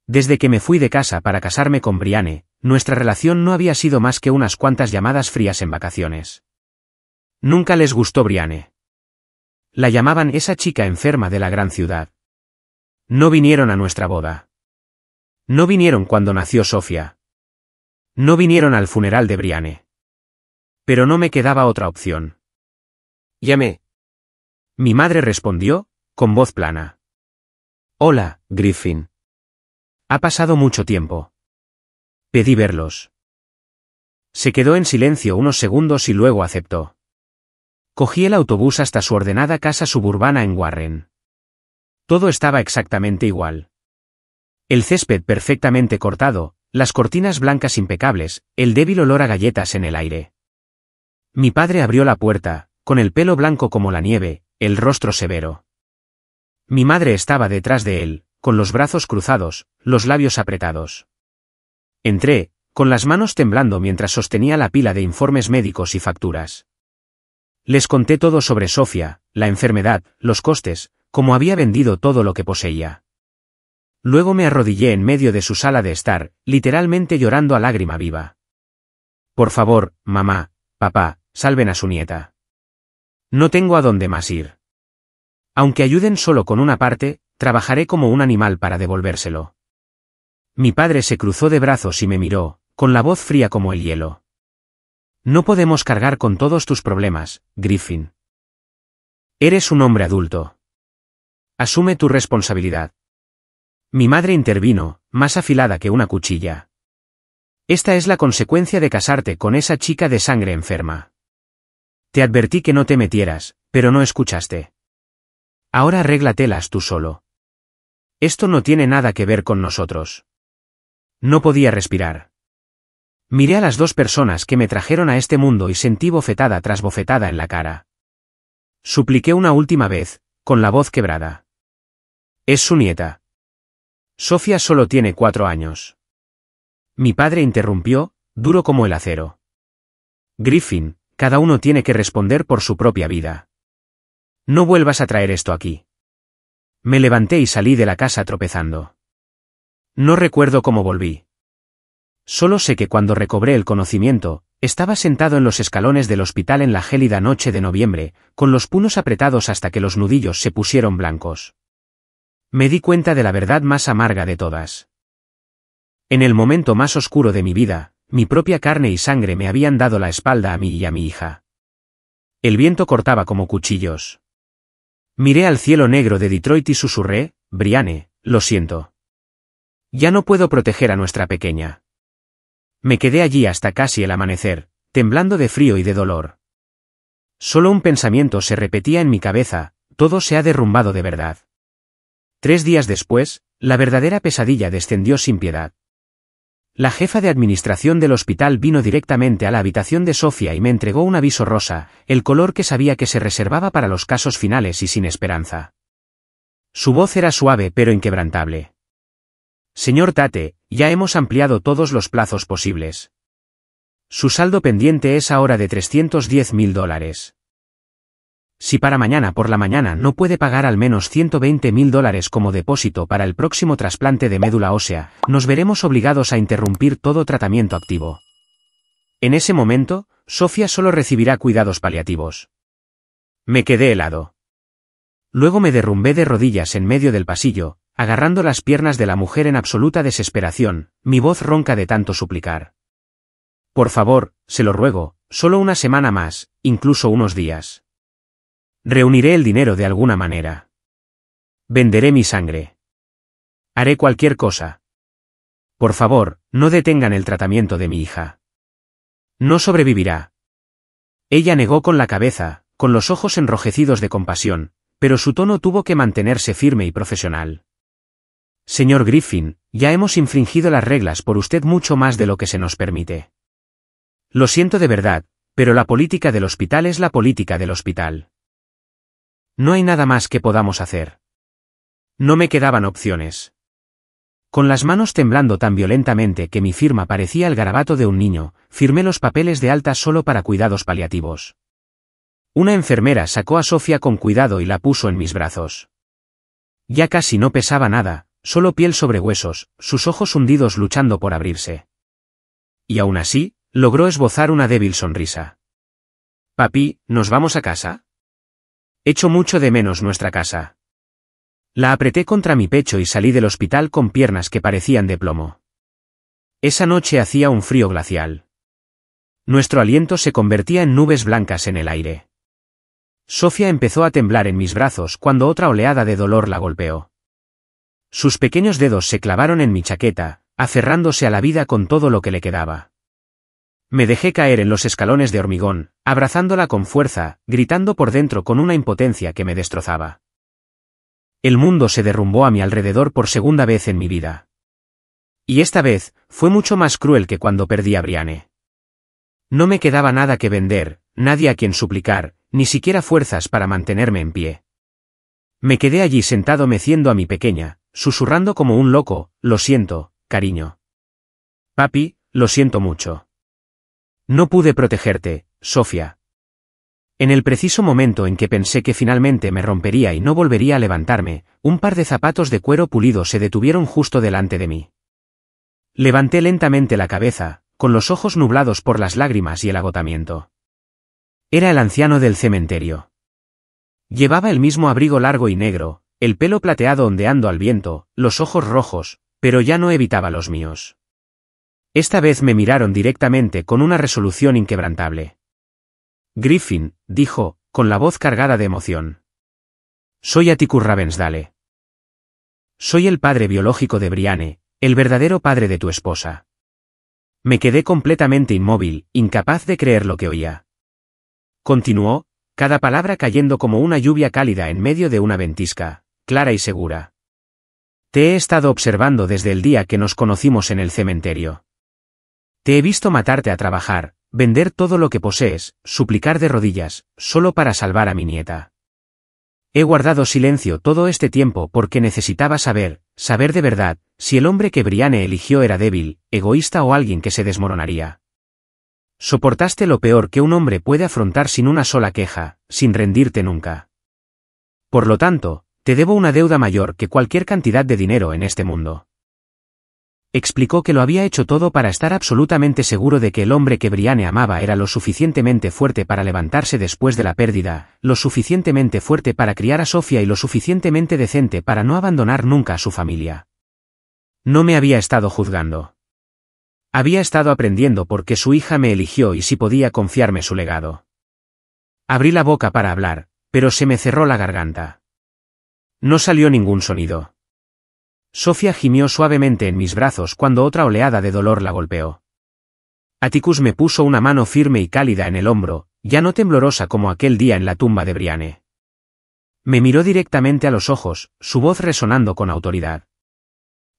Desde que me fui de casa para casarme con Brianne, nuestra relación no había sido más que unas cuantas llamadas frías en vacaciones. Nunca les gustó Brianne. La llamaban esa chica enferma de la gran ciudad. No vinieron a nuestra boda. No vinieron cuando nació Sofía. No vinieron al funeral de Brianne. Pero no me quedaba otra opción. Llamé. Mi madre respondió, con voz plana. Hola, Griffin. Ha pasado mucho tiempo. Pedí verlos. Se quedó en silencio unos segundos y luego aceptó. Cogí el autobús hasta su ordenada casa suburbana en Warren. Todo estaba exactamente igual. El césped perfectamente cortado, las cortinas blancas impecables, el débil olor a galletas en el aire. Mi padre abrió la puerta, con el pelo blanco como la nieve, el rostro severo. Mi madre estaba detrás de él, con los brazos cruzados, los labios apretados. Entré, con las manos temblando mientras sostenía la pila de informes médicos y facturas. Les conté todo sobre Sofía, la enfermedad, los costes, cómo había vendido todo lo que poseía. Luego me arrodillé en medio de su sala de estar, literalmente llorando a lágrima viva. Por favor, mamá, papá, salven a su nieta. No tengo a dónde más ir. Aunque ayuden solo con una parte, trabajaré como un animal para devolvérselo. Mi padre se cruzó de brazos y me miró, con la voz fría como el hielo. No podemos cargar con todos tus problemas, Griffin. Eres un hombre adulto. Asume tu responsabilidad. Mi madre intervino, más afilada que una cuchilla. Esta es la consecuencia de casarte con esa chica de sangre enferma. Te advertí que no te metieras, pero no escuchaste. Ahora arréglatelas tú solo. Esto no tiene nada que ver con nosotros. No podía respirar. Miré a las dos personas que me trajeron a este mundo y sentí bofetada tras bofetada en la cara. Supliqué una última vez, con la voz quebrada. Es su nieta. Sofía solo tiene 4 años. Mi padre interrumpió, duro como el acero. Griffin, cada uno tiene que responder por su propia vida. No vuelvas a traer esto aquí. Me levanté y salí de la casa tropezando. No recuerdo cómo volví. Solo sé que cuando recobré el conocimiento, estaba sentado en los escalones del hospital en la gélida noche de noviembre, con los puños apretados hasta que los nudillos se pusieron blancos. Me di cuenta de la verdad más amarga de todas. En el momento más oscuro de mi vida, mi propia carne y sangre me habían dado la espalda a mí y a mi hija. El viento cortaba como cuchillos. Miré al cielo negro de Detroit y susurré, Brianne, lo siento. Ya no puedo proteger a nuestra pequeña. Me quedé allí hasta casi el amanecer, temblando de frío y de dolor. Solo un pensamiento se repetía en mi cabeza, todo se ha derrumbado de verdad. 3 días después, la verdadera pesadilla descendió sin piedad. La jefa de administración del hospital vino directamente a la habitación de Sofía y me entregó un aviso rosa, el color que sabía que se reservaba para los casos finales y sin esperanza. Su voz era suave pero inquebrantable. Señor Tate, ya hemos ampliado todos los plazos posibles. Su saldo pendiente es ahora de $310.000. Si para mañana por la mañana no puede pagar al menos $120.000 como depósito para el próximo trasplante de médula ósea, nos veremos obligados a interrumpir todo tratamiento activo. En ese momento, Sofía solo recibirá cuidados paliativos. Me quedé helado. Luego me derrumbé de rodillas en medio del pasillo, agarrando las piernas de la mujer en absoluta desesperación, mi voz ronca de tanto suplicar. Por favor, se lo ruego, solo una semana más, incluso unos días. Reuniré el dinero de alguna manera. Venderé mi sangre. Haré cualquier cosa. Por favor, no detengan el tratamiento de mi hija. No sobrevivirá. Ella negó con la cabeza, con los ojos enrojecidos de compasión, pero su tono tuvo que mantenerse firme y profesional. Señor Griffin, ya hemos infringido las reglas por usted mucho más de lo que se nos permite. Lo siento de verdad, pero la política del hospital es la política del hospital. No hay nada más que podamos hacer. No me quedaban opciones. Con las manos temblando tan violentamente que mi firma parecía el garabato de un niño, firmé los papeles de alta solo para cuidados paliativos. Una enfermera sacó a Sofía con cuidado y la puso en mis brazos. Ya casi no pesaba nada, solo piel sobre huesos, sus ojos hundidos luchando por abrirse. Y aún así, logró esbozar una débil sonrisa. Papi, ¿nos vamos a casa? Echo mucho de menos nuestra casa. La apreté contra mi pecho y salí del hospital con piernas que parecían de plomo. Esa noche hacía un frío glacial. Nuestro aliento se convertía en nubes blancas en el aire. Sofía empezó a temblar en mis brazos cuando otra oleada de dolor la golpeó. Sus pequeños dedos se clavaron en mi chaqueta, aferrándose a la vida con todo lo que le quedaba. Me dejé caer en los escalones de hormigón, abrazándola con fuerza, gritando por dentro con una impotencia que me destrozaba. El mundo se derrumbó a mi alrededor por segunda vez en mi vida. Y esta vez, fue mucho más cruel que cuando perdí a Brianne. No me quedaba nada que vender, nadie a quien suplicar, ni siquiera fuerzas para mantenerme en pie. Me quedé allí sentado meciendo a mi pequeña, susurrando como un loco, lo siento, cariño. Papi, lo siento mucho. No pude protegerte, Sofía. En el preciso momento en que pensé que finalmente me rompería y no volvería a levantarme, un par de zapatos de cuero pulido se detuvieron justo delante de mí. Levanté lentamente la cabeza, con los ojos nublados por las lágrimas y el agotamiento. Era el anciano del cementerio. Llevaba el mismo abrigo largo y negro, el pelo plateado ondeando al viento, los ojos rojos, pero ya no evitaba los míos. Esta vez me miraron directamente con una resolución inquebrantable. Griffin, dijo, con la voz cargada de emoción. Soy Atticus Ravensdale. Soy el padre biológico de Brianne, el verdadero padre de tu esposa. Me quedé completamente inmóvil, incapaz de creer lo que oía. Continuó, cada palabra cayendo como una lluvia cálida en medio de una ventisca, clara y segura. Te he estado observando desde el día que nos conocimos en el cementerio. Te he visto matarte a trabajar, vender todo lo que posees, suplicar de rodillas, solo para salvar a mi nieta. He guardado silencio todo este tiempo porque necesitaba saber de verdad, si el hombre que Brianne eligió era débil, egoísta o alguien que se desmoronaría. Soportaste lo peor que un hombre puede afrontar sin una sola queja, sin rendirte nunca. Por lo tanto, te debo una deuda mayor que cualquier cantidad de dinero en este mundo. Explicó que lo había hecho todo para estar absolutamente seguro de que el hombre que Brianne amaba era lo suficientemente fuerte para levantarse después de la pérdida, lo suficientemente fuerte para criar a Sofía y lo suficientemente decente para no abandonar nunca a su familia. No me había estado juzgando. Había estado aprendiendo porque su hija me eligió y si podía confiarme su legado. Abrí la boca para hablar, pero se me cerró la garganta. No salió ningún sonido. Sofía gimió suavemente en mis brazos cuando otra oleada de dolor la golpeó. Atticus me puso una mano firme y cálida en el hombro, ya no temblorosa como aquel día en la tumba de Brianne. Me miró directamente a los ojos, su voz resonando con autoridad.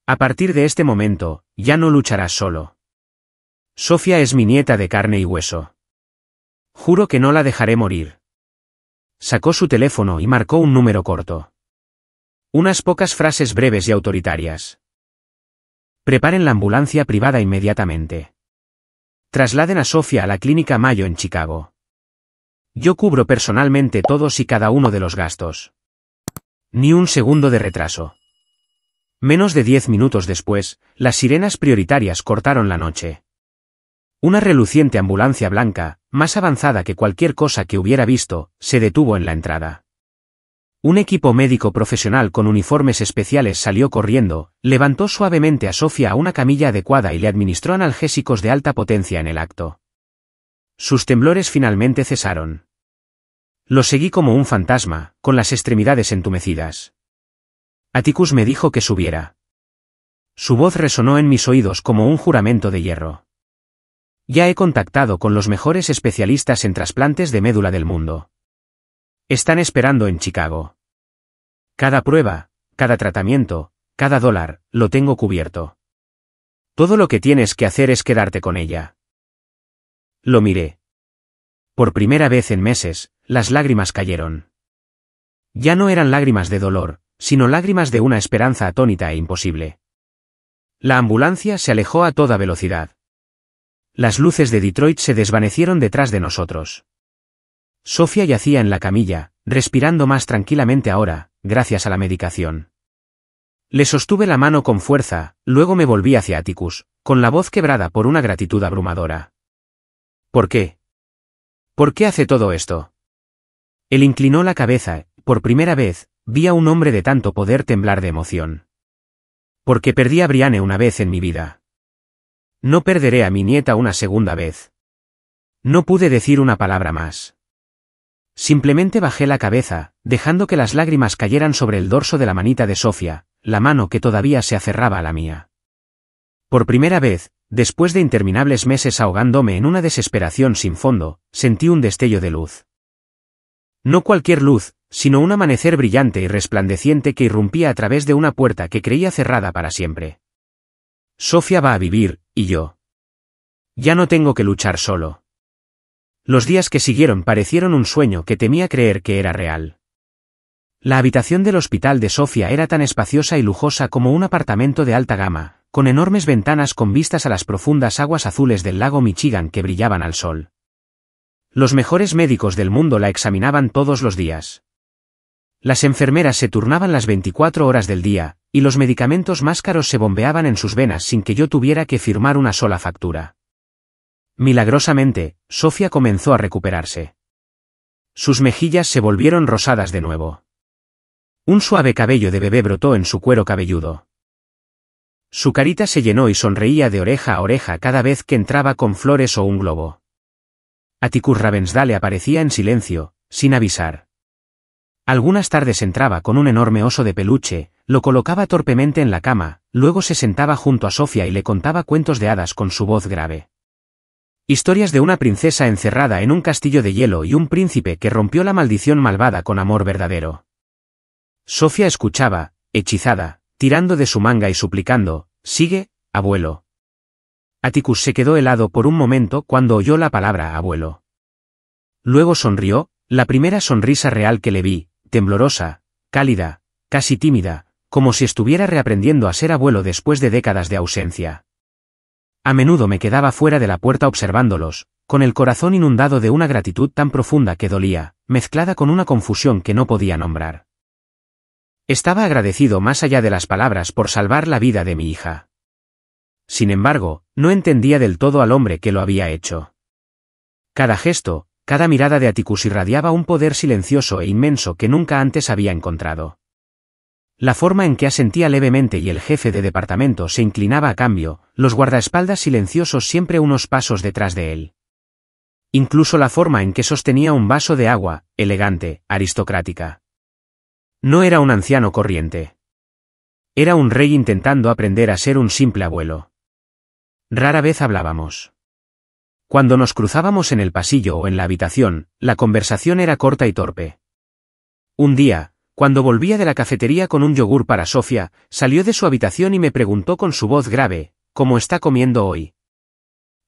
A partir de este momento, ya no lucharás solo. Sofía es mi nieta de carne y hueso. Juro que no la dejaré morir. Sacó su teléfono y marcó un número corto. Unas pocas frases breves y autoritarias. Preparen la ambulancia privada inmediatamente. trasladen a Sofía a la Clínica Mayo en Chicago. Yo cubro personalmente todos y cada uno de los gastos. Ni un segundo de retraso. Menos de 10 minutos después, las sirenas prioritarias cortaron la noche. Una reluciente ambulancia blanca, más avanzada que cualquier cosa que hubiera visto, se detuvo en la entrada. Un equipo médico profesional con uniformes especiales salió corriendo, levantó suavemente a Sofía a una camilla adecuada y le administró analgésicos de alta potencia en el acto. Sus temblores finalmente cesaron. Lo seguí como un fantasma, con las extremidades entumecidas. Atticus me dijo que subiera. Su voz resonó en mis oídos como un juramento de hierro. Ya he contactado con los mejores especialistas en trasplantes de médula del mundo. Están esperando en Chicago. Cada prueba, cada tratamiento, cada dólar, lo tengo cubierto. Todo lo que tienes que hacer es quedarte con ella. Lo miré. Por primera vez en meses, las lágrimas cayeron. Ya no eran lágrimas de dolor, sino lágrimas de una esperanza atónita e imposible. La ambulancia se alejó a toda velocidad. Las luces de Detroit se desvanecieron detrás de nosotros. Sofía yacía en la camilla, respirando más tranquilamente ahora, gracias a la medicación. Le sostuve la mano con fuerza, luego me volví hacia Atticus, con la voz quebrada por una gratitud abrumadora. ¿Por qué? ¿Por qué hace todo esto? Él inclinó la cabeza, por primera vez, vi a un hombre de tanto poder temblar de emoción. Porque perdí a Brianne una vez en mi vida. No perderé a mi nieta una segunda vez. No pude decir una palabra más. Simplemente bajé la cabeza, dejando que las lágrimas cayeran sobre el dorso de la manita de Sofía, la mano que todavía se aferraba a la mía. Por primera vez, después de interminables meses ahogándome en una desesperación sin fondo, sentí un destello de luz. No cualquier luz, sino un amanecer brillante y resplandeciente que irrumpía a través de una puerta que creía cerrada para siempre. Sofía va a vivir, y yo. Ya no tengo que luchar solo. Los días que siguieron parecieron un sueño que temía creer que era real. La habitación del hospital de Sofía era tan espaciosa y lujosa como un apartamento de alta gama, con enormes ventanas con vistas a las profundas aguas azules del lago Michigan que brillaban al sol. Los mejores médicos del mundo la examinaban todos los días. Las enfermeras se turnaban las 24 horas del día, y los medicamentos más caros se bombeaban en sus venas sin que yo tuviera que firmar una sola factura. Milagrosamente, Sofía comenzó a recuperarse. Sus mejillas se volvieron rosadas de nuevo. Un suave cabello de bebé brotó en su cuero cabelludo. Su carita se llenó y sonreía de oreja a oreja cada vez que entraba con flores o un globo. Atticus Ravensdale aparecía en silencio, sin avisar. Algunas tardes entraba con un enorme oso de peluche, lo colocaba torpemente en la cama, luego se sentaba junto a Sofía y le contaba cuentos de hadas con su voz grave. Historias de una princesa encerrada en un castillo de hielo y un príncipe que rompió la maldición malvada con amor verdadero. Sofía escuchaba, hechizada, tirando de su manga y suplicando, «Sigue, abuelo». Atticus se quedó helado por un momento cuando oyó la palabra abuelo. Luego sonrió, la primera sonrisa real que le vi, temblorosa, cálida, casi tímida, como si estuviera reaprendiendo a ser abuelo después de décadas de ausencia. A menudo me quedaba fuera de la puerta observándolos, con el corazón inundado de una gratitud tan profunda que dolía, mezclada con una confusión que no podía nombrar. Estaba agradecido más allá de las palabras por salvar la vida de mi hija. Sin embargo, no entendía del todo al hombre que lo había hecho. Cada gesto, cada mirada de Atticus irradiaba un poder silencioso e inmenso que nunca antes había encontrado. La forma en que asentía levemente y el jefe de departamento se inclinaba a cambio, los guardaespaldas silenciosos siempre unos pasos detrás de él. Incluso la forma en que sostenía un vaso de agua, elegante, aristocrática. No era un anciano corriente. Era un rey intentando aprender a ser un simple abuelo. Rara vez hablábamos. Cuando nos cruzábamos en el pasillo o en la habitación, la conversación era corta y torpe. Un día, cuando volvía de la cafetería con un yogur para Sofía, salió de su habitación y me preguntó con su voz grave, ¿cómo está comiendo hoy?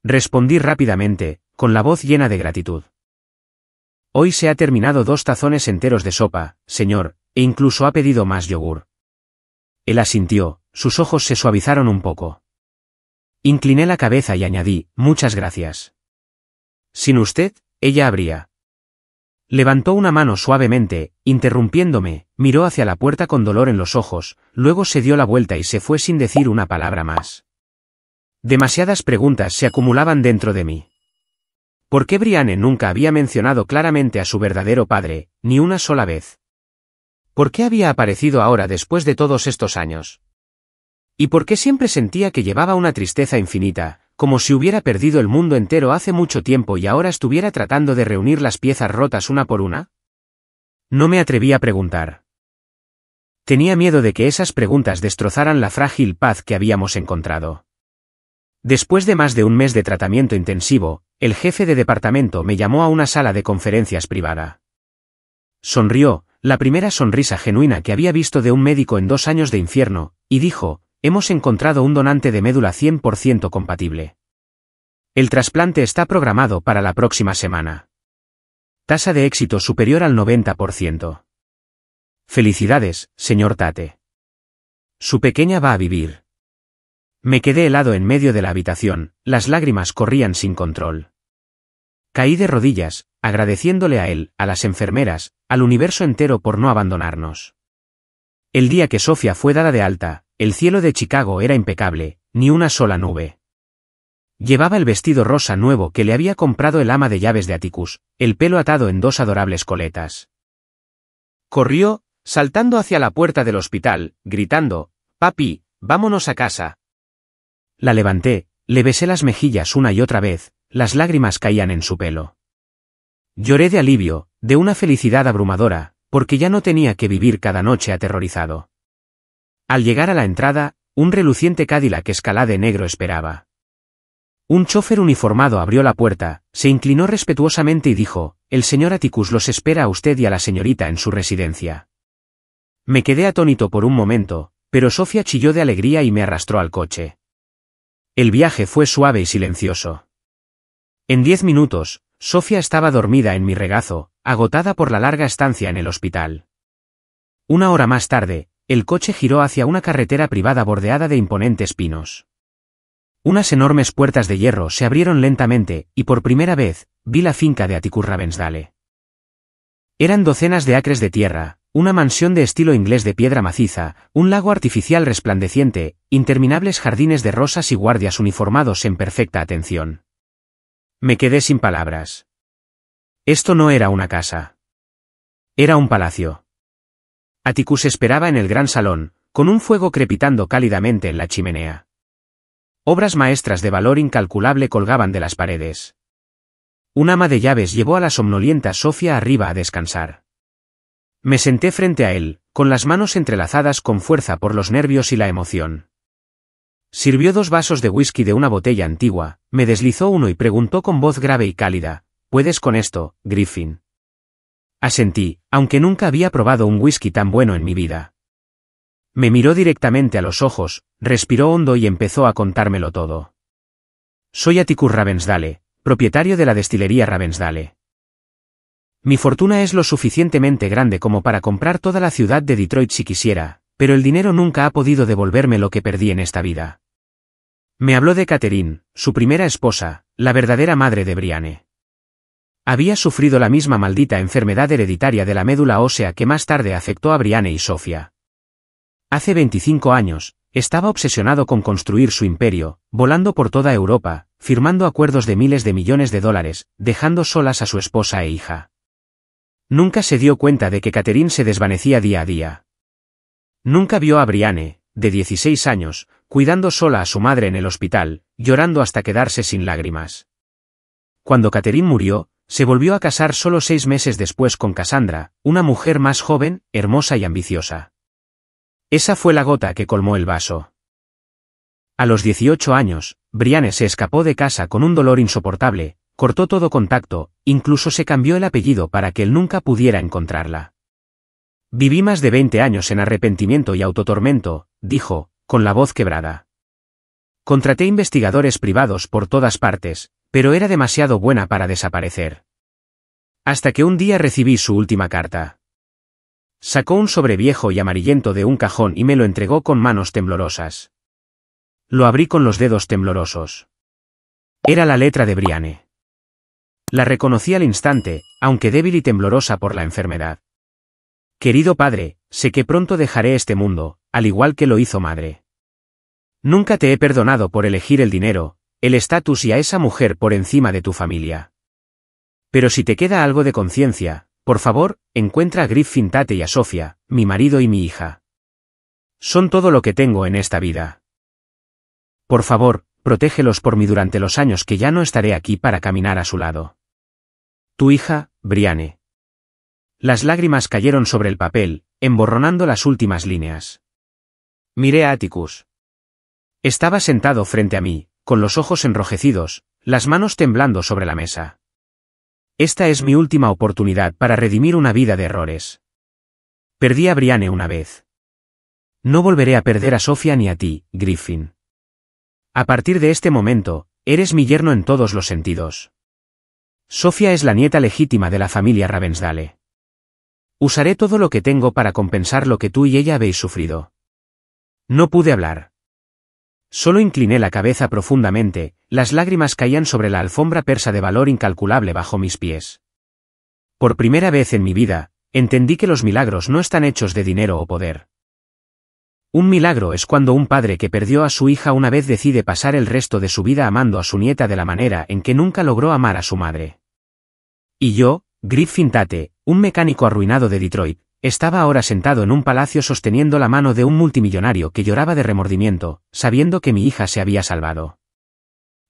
Respondí rápidamente, con la voz llena de gratitud. Hoy se ha terminado 2 tazones enteros de sopa, señor, e incluso ha pedido más yogur. Él asintió, sus ojos se suavizaron un poco. Incliné la cabeza y añadí, muchas gracias. Sin usted, ella habría. Levantó una mano suavemente, interrumpiéndome, miró hacia la puerta con dolor en los ojos, luego se dio la vuelta y se fue sin decir una palabra más. Demasiadas preguntas se acumulaban dentro de mí. ¿Por qué Brianne nunca había mencionado claramente a su verdadero padre, ni una sola vez? ¿Por qué había aparecido ahora después de todos estos años? ¿Y por qué siempre sentía que llevaba una tristeza infinita, como si hubiera perdido el mundo entero hace mucho tiempo y ahora estuviera tratando de reunir las piezas rotas una por una? No me atreví a preguntar. Tenía miedo de que esas preguntas destrozaran la frágil paz que habíamos encontrado. Después de más de un mes de tratamiento intensivo, el jefe de departamento me llamó a una sala de conferencias privada. Sonrió, la primera sonrisa genuina que había visto de un médico en 2 años de infierno, y dijo, hemos encontrado un donante de médula 100% compatible. El trasplante está programado para la próxima semana. Tasa de éxito superior al 90%. Felicidades, señor Tate. Su pequeña va a vivir. Me quedé helado en medio de la habitación, las lágrimas corrían sin control. Caí de rodillas, agradeciéndole a él, a las enfermeras, al universo entero por no abandonarnos. El día que Sofía fue dada de alta, el cielo de Chicago era impecable, ni una sola nube. Llevaba el vestido rosa nuevo que le había comprado el ama de llaves de Atticus, el pelo atado en 2 adorables coletas. Corrió, saltando hacia la puerta del hospital, gritando, «Papi, vámonos a casa». La levanté, le besé las mejillas una y otra vez, las lágrimas caían en su pelo. Lloré de alivio, de una felicidad abrumadora, porque ya no tenía que vivir cada noche aterrorizado. Al llegar a la entrada, un reluciente Cadillac Escalade negro esperaba. Un chofer uniformado abrió la puerta, se inclinó respetuosamente y dijo, «El señor Atticus los espera a usted y a la señorita en su residencia». Me quedé atónito por un momento, pero Sofía chilló de alegría y me arrastró al coche. El viaje fue suave y silencioso. En 10 minutos, Sofía estaba dormida en mi regazo, agotada por la larga estancia en el hospital. 1 hora más tarde, el coche giró hacia una carretera privada bordeada de imponentes pinos. Unas enormes puertas de hierro se abrieron lentamente, y por primera vez, vi la finca de Atticus Ravensdale. Eran docenas de acres de tierra, una mansión de estilo inglés de piedra maciza, un lago artificial resplandeciente, interminables jardines de rosas y guardias uniformados en perfecta atención. Me quedé sin palabras. Esto no era una casa. Era un palacio. Atticus esperaba en el gran salón, con un fuego crepitando cálidamente en la chimenea. Obras maestras de valor incalculable colgaban de las paredes. Un ama de llaves llevó a la somnolienta Sofía arriba a descansar. Me senté frente a él, con las manos entrelazadas con fuerza por los nervios y la emoción. Sirvió 2 vasos de whisky de una botella antigua, me deslizó uno y preguntó con voz grave y cálida, «¿Puedes con esto, Griffin?» Asentí, aunque nunca había probado un whisky tan bueno en mi vida. Me miró directamente a los ojos, respiró hondo y empezó a contármelo todo. Soy Atticus Ravensdale, propietario de la destilería Ravensdale. Mi fortuna es lo suficientemente grande como para comprar toda la ciudad de Detroit si quisiera, pero el dinero nunca ha podido devolverme lo que perdí en esta vida. Me habló de Catherine, su primera esposa, la verdadera madre de Brianne. Había sufrido la misma maldita enfermedad hereditaria de la médula ósea que más tarde afectó a Brianne y Sofía. Hace 25 años, estaba obsesionado con construir su imperio, volando por toda Europa, firmando acuerdos de miles de millones de dólares, dejando solas a su esposa e hija. Nunca se dio cuenta de que Catherine se desvanecía día a día. Nunca vio a Brianne, de 16 años, cuidando sola a su madre en el hospital, llorando hasta quedarse sin lágrimas. Cuando Catherine murió, se volvió a casar solo 6 meses después con Cassandra, una mujer más joven, hermosa y ambiciosa. Esa fue la gota que colmó el vaso. A los 18 años, Brianne se escapó de casa con un dolor insoportable, cortó todo contacto, incluso se cambió el apellido para que él nunca pudiera encontrarla. Viví más de 20 años en arrepentimiento y autotormento, dijo, con la voz quebrada. Contraté investigadores privados por todas partes, pero era demasiado buena para desaparecer. Hasta que un día recibí su última carta. Sacó un sobre viejo y amarillento de un cajón y me lo entregó con manos temblorosas. Lo abrí con los dedos temblorosos. Era la letra de Brianne. La reconocí al instante, aunque débil y temblorosa por la enfermedad. Querido padre, sé que pronto dejaré este mundo, al igual que lo hizo madre. Nunca te he perdonado por elegir el dinero, el estatus y a esa mujer por encima de tu familia. Pero si te queda algo de conciencia, por favor, encuentra a Griffin Tate y a Sofía, mi marido y mi hija. Son todo lo que tengo en esta vida. Por favor, protégelos por mí durante los años que ya no estaré aquí para caminar a su lado. Tu hija, Brianne. Las lágrimas cayeron sobre el papel, emborronando las últimas líneas. Miré a Atticus. Estaba sentado frente a mí, con los ojos enrojecidos, las manos temblando sobre la mesa. Esta es mi última oportunidad para redimir una vida de errores. Perdí a Brianne una vez. No volveré a perder a Sofía ni a ti, Griffin. A partir de este momento, eres mi yerno en todos los sentidos. Sofía es la nieta legítima de la familia Ravensdale. Usaré todo lo que tengo para compensar lo que tú y ella habéis sufrido. No pude hablar. Solo incliné la cabeza profundamente, las lágrimas caían sobre la alfombra persa de valor incalculable bajo mis pies. Por primera vez en mi vida, entendí que los milagros no están hechos de dinero o poder. Un milagro es cuando un padre que perdió a su hija una vez decide pasar el resto de su vida amando a su nieta de la manera en que nunca logró amar a su madre. Y yo, Griffin Tate, un mecánico arruinado de Detroit, estaba ahora sentado en un palacio sosteniendo la mano de un multimillonario que lloraba de remordimiento, sabiendo que mi hija se había salvado.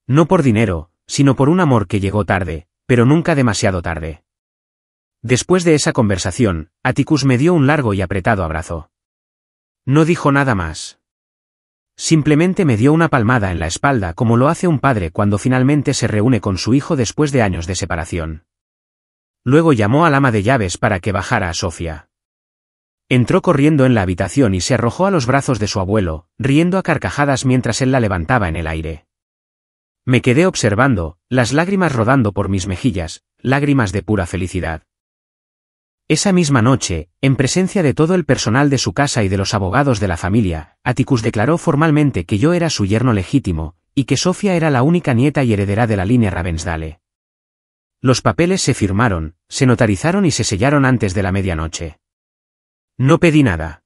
No por dinero, sino por un amor que llegó tarde, pero nunca demasiado tarde. Después de esa conversación, Atticus me dio un largo y apretado abrazo. No dijo nada más. Simplemente me dio una palmada en la espalda como lo hace un padre cuando finalmente se reúne con su hijo después de años de separación. Luego llamó al ama de llaves para que bajara a Sofía. Entró corriendo en la habitación y se arrojó a los brazos de su abuelo, riendo a carcajadas mientras él la levantaba en el aire. Me quedé observando, las lágrimas rodando por mis mejillas, lágrimas de pura felicidad. Esa misma noche, en presencia de todo el personal de su casa y de los abogados de la familia, Atticus declaró formalmente que yo era su yerno legítimo, y que Sofía era la única nieta y heredera de la línea Ravensdale. Los papeles se firmaron, se notarizaron y se sellaron antes de la medianoche. No pedí nada.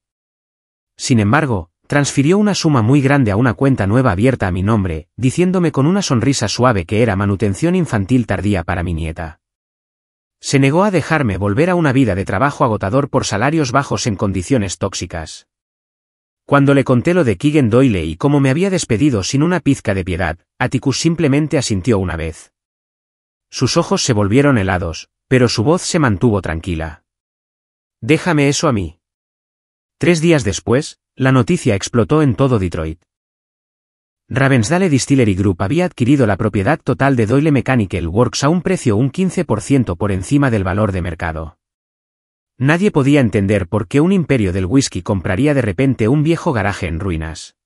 Sin embargo, transfirió una suma muy grande a una cuenta nueva abierta a mi nombre, diciéndome con una sonrisa suave que era manutención infantil tardía para mi nieta. Se negó a dejarme volver a una vida de trabajo agotador por salarios bajos en condiciones tóxicas. Cuando le conté lo de Keegan Doyle y cómo me había despedido sin una pizca de piedad, Atticus simplemente asintió una vez. Sus ojos se volvieron helados, pero su voz se mantuvo tranquila. Déjame eso a mí. 3 días después, la noticia explotó en todo Detroit. Ravensdale Distillery Group había adquirido la propiedad total de Doyle Mechanical Works a un precio un 15% por encima del valor de mercado. Nadie podía entender por qué un imperio del whisky compraría de repente un viejo garaje en ruinas.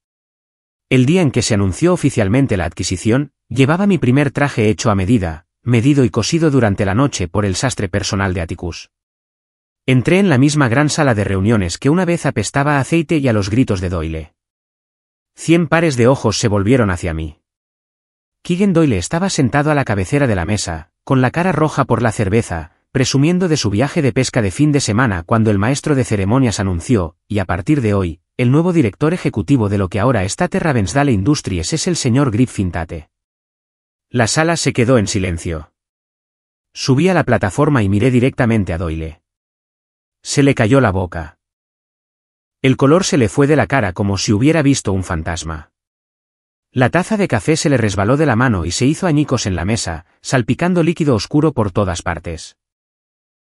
El día en que se anunció oficialmente la adquisición, llevaba mi primer traje hecho a medida, medido y cosido durante la noche por el sastre personal de Atticus. Entré en la misma gran sala de reuniones que una vez apestaba a aceite y a los gritos de Doyle. 100 pares de ojos se volvieron hacia mí. Keegan Doyle estaba sentado a la cabecera de la mesa, con la cara roja por la cerveza, presumiendo de su viaje de pesca de fin de semana cuando el maestro de ceremonias anunció, y a partir de hoy, el nuevo director ejecutivo de lo que ahora es Tate Ravensdale Industries es el señor Griffin Tate. La sala se quedó en silencio. Subí a la plataforma y miré directamente a Doyle. Se le cayó la boca. El color se le fue de la cara como si hubiera visto un fantasma. La taza de café se le resbaló de la mano y se hizo añicos en la mesa, salpicando líquido oscuro por todas partes.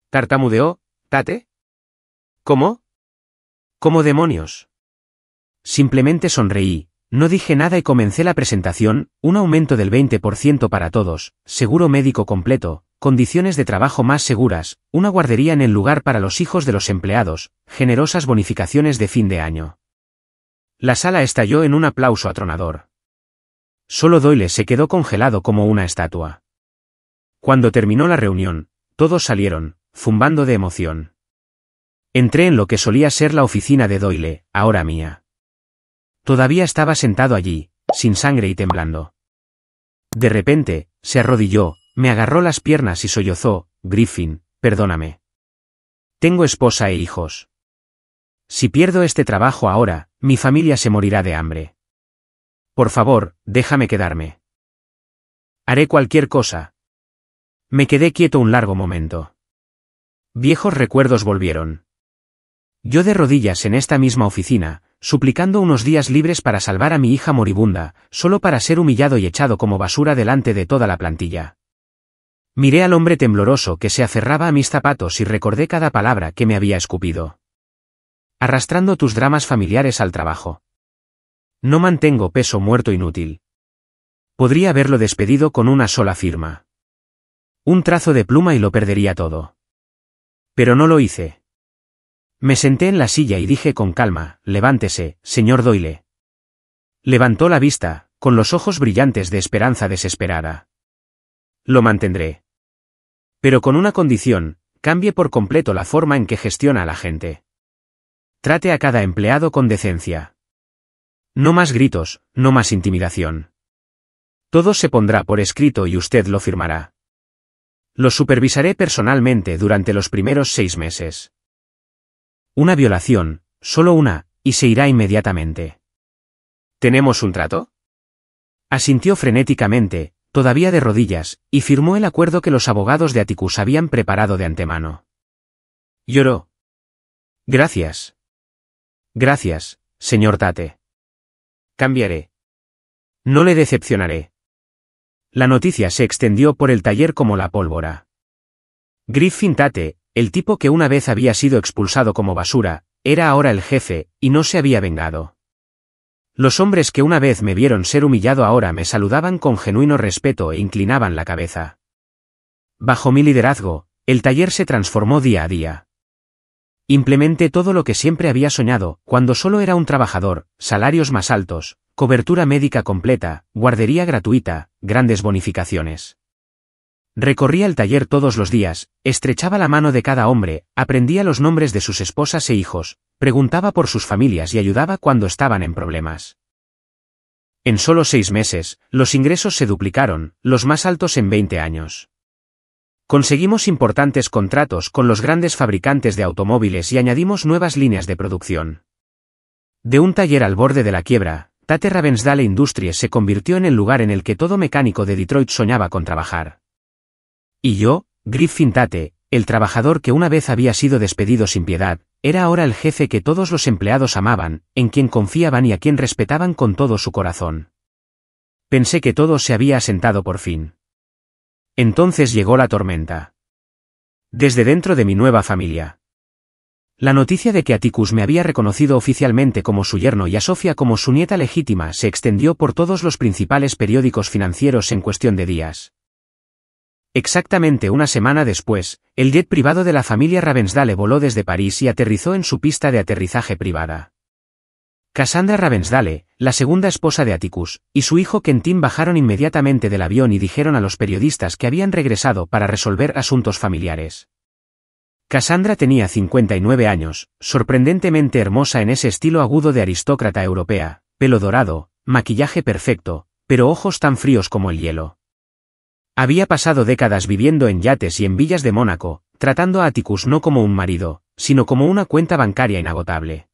¿Tartamudeó, Tate? ¿Cómo? ¿Cómo demonios? Simplemente sonreí, no dije nada y comencé la presentación, un aumento del 20% para todos, seguro médico completo, condiciones de trabajo más seguras, una guardería en el lugar para los hijos de los empleados, generosas bonificaciones de fin de año. La sala estalló en un aplauso atronador. Solo Doyle se quedó congelado como una estatua. Cuando terminó la reunión, todos salieron, zumbando de emoción. Entré en lo que solía ser la oficina de Doyle, ahora mía. Todavía estaba sentado allí, sin sangre y temblando. De repente, se arrodilló, me agarró las piernas y sollozó: Griffin, perdóname. Tengo esposa e hijos. Si pierdo este trabajo ahora, mi familia se morirá de hambre. Por favor, déjame quedarme. Haré cualquier cosa. Me quedé quieto un largo momento. Viejos recuerdos volvieron. Yo de rodillas en esta misma oficina, suplicando unos días libres para salvar a mi hija moribunda, solo para ser humillado y echado como basura delante de toda la plantilla. Miré al hombre tembloroso que se aferraba a mis zapatos y recordé cada palabra que me había escupido. Arrastrando tus dramas familiares al trabajo. No mantengo peso muerto inútil. Podría haberlo despedido con una sola firma. Un trazo de pluma y lo perdería todo. Pero no lo hice. Me senté en la silla y dije con calma: levántese, señor Doyle. Levantó la vista, con los ojos brillantes de esperanza desesperada. Lo mantendré. Pero con una condición: cambie por completo la forma en que gestiona a la gente. Trate a cada empleado con decencia. No más gritos, no más intimidación. Todo se pondrá por escrito y usted lo firmará. Lo supervisaré personalmente durante los primeros 6 meses. Una violación, solo una, y se irá inmediatamente. ¿Tenemos un trato? Asintió frenéticamente, todavía de rodillas, y firmó el acuerdo que los abogados de Atticus habían preparado de antemano. Lloró. Gracias. Gracias, señor Tate. Cambiaré. No le decepcionaré. La noticia se extendió por el taller como la pólvora. Griffin Tate, el tipo que una vez había sido expulsado como basura, era ahora el jefe, y no se había vengado. Los hombres que una vez me vieron ser humillado ahora me saludaban con genuino respeto e inclinaban la cabeza. Bajo mi liderazgo, el taller se transformó día a día. Implementé todo lo que siempre había soñado, cuando solo era un trabajador: salarios más altos, cobertura médica completa, guardería gratuita, grandes bonificaciones. Recorría el taller todos los días, estrechaba la mano de cada hombre, aprendía los nombres de sus esposas e hijos, preguntaba por sus familias y ayudaba cuando estaban en problemas. En solo 6 meses, los ingresos se duplicaron, los más altos en 20 años. Conseguimos importantes contratos con los grandes fabricantes de automóviles y añadimos nuevas líneas de producción. De un taller al borde de la quiebra, Tate Ravensdale Industries se convirtió en el lugar en el que todo mecánico de Detroit soñaba con trabajar. Y yo, Griffin Tate, el trabajador que una vez había sido despedido sin piedad, era ahora el jefe que todos los empleados amaban, en quien confiaban y a quien respetaban con todo su corazón. Pensé que todo se había asentado por fin. Entonces llegó la tormenta. Desde dentro de mi nueva familia. La noticia de que Atticus me había reconocido oficialmente como su yerno y a Sofía como su nieta legítima se extendió por todos los principales periódicos financieros en cuestión de días. Exactamente una semana después, el jet privado de la familia Ravensdale voló desde París y aterrizó en su pista de aterrizaje privada. Cassandra Ravensdale, la segunda esposa de Atticus, y su hijo Quentin bajaron inmediatamente del avión y dijeron a los periodistas que habían regresado para resolver asuntos familiares. Cassandra tenía 59 años, sorprendentemente hermosa en ese estilo agudo de aristócrata europea, pelo dorado, maquillaje perfecto, pero ojos tan fríos como el hielo. Había pasado décadas viviendo en yates y en villas de Mónaco, tratando a Atticus no como un marido, sino como una cuenta bancaria inagotable.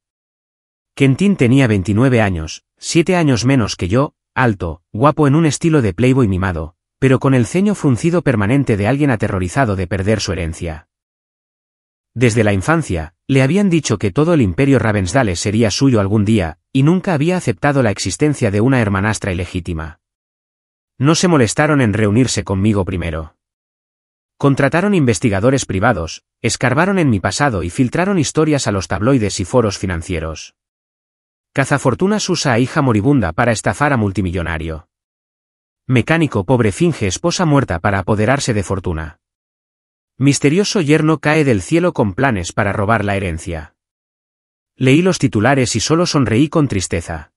Quentin tenía 29 años, 7 años menos que yo, alto, guapo en un estilo de playboy mimado, pero con el ceño fruncido permanente de alguien aterrorizado de perder su herencia. Desde la infancia, le habían dicho que todo el imperio Ravensdale sería suyo algún día, y nunca había aceptado la existencia de una hermanastra ilegítima. No se molestaron en reunirse conmigo primero. Contrataron investigadores privados, escarbaron en mi pasado y filtraron historias a los tabloides y foros financieros. Cazafortunas usa a hija moribunda para estafar a multimillonario. Mecánico pobre finge esposa muerta para apoderarse de fortuna. Misterioso yerno cae del cielo con planes para robar la herencia. Leí los titulares y solo sonreí con tristeza.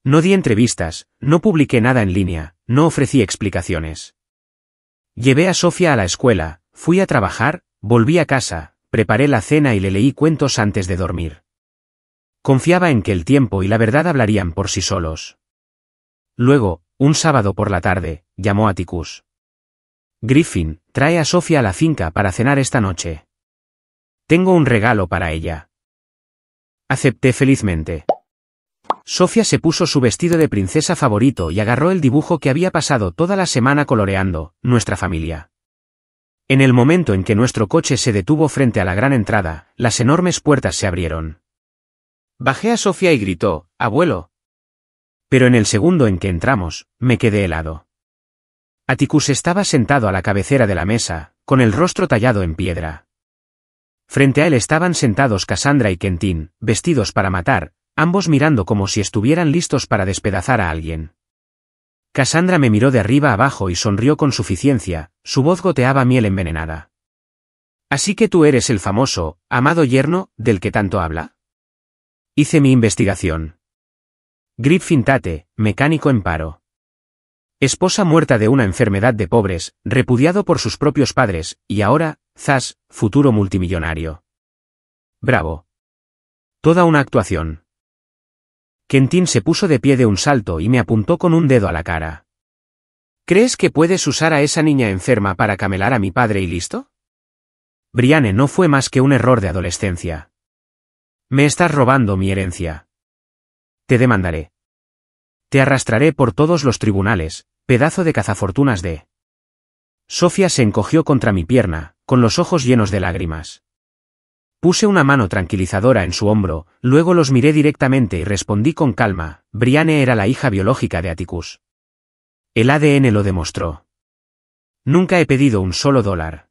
No di entrevistas, no publiqué nada en línea, no ofrecí explicaciones. Llevé a Sofía a la escuela, fui a trabajar, volví a casa, preparé la cena y le leí cuentos antes de dormir. Confiaba en que el tiempo y la verdad hablarían por sí solos. Luego, un sábado por la tarde, llamó a Atticus. Griffin, trae a Sofía a la finca para cenar esta noche. Tengo un regalo para ella. Acepté felizmente. Sofía se puso su vestido de princesa favorito y agarró el dibujo que había pasado toda la semana coloreando, nuestra familia. En el momento en que nuestro coche se detuvo frente a la gran entrada, las enormes puertas se abrieron. Bajé a Sofía y gritó, «¡Abuelo!». Pero en el segundo en que entramos, me quedé helado. Atticus estaba sentado a la cabecera de la mesa, con el rostro tallado en piedra. Frente a él estaban sentados Cassandra y Quentin, vestidos para matar, ambos mirando como si estuvieran listos para despedazar a alguien. Cassandra me miró de arriba abajo y sonrió con suficiencia, su voz goteaba miel envenenada. «¿Así que tú eres el famoso, amado yerno, del que tanto habla?». Hice mi investigación. Griffin Tate, mecánico en paro. Esposa muerta de una enfermedad de pobres, repudiado por sus propios padres, y ahora, zas, futuro multimillonario. Bravo. Toda una actuación. Quentin se puso de pie de un salto y me apuntó con un dedo a la cara. ¿Crees que puedes usar a esa niña enferma para camelar a mi padre y listo? Brianne no fue más que un error de adolescencia. Me estás robando mi herencia. Te demandaré. Te arrastraré por todos los tribunales, pedazo de cazafortunas de... Sofía se encogió contra mi pierna, con los ojos llenos de lágrimas. Puse una mano tranquilizadora en su hombro, luego los miré directamente y respondí con calma, Brianne era la hija biológica de Atticus. El ADN lo demostró. Nunca he pedido un solo dólar.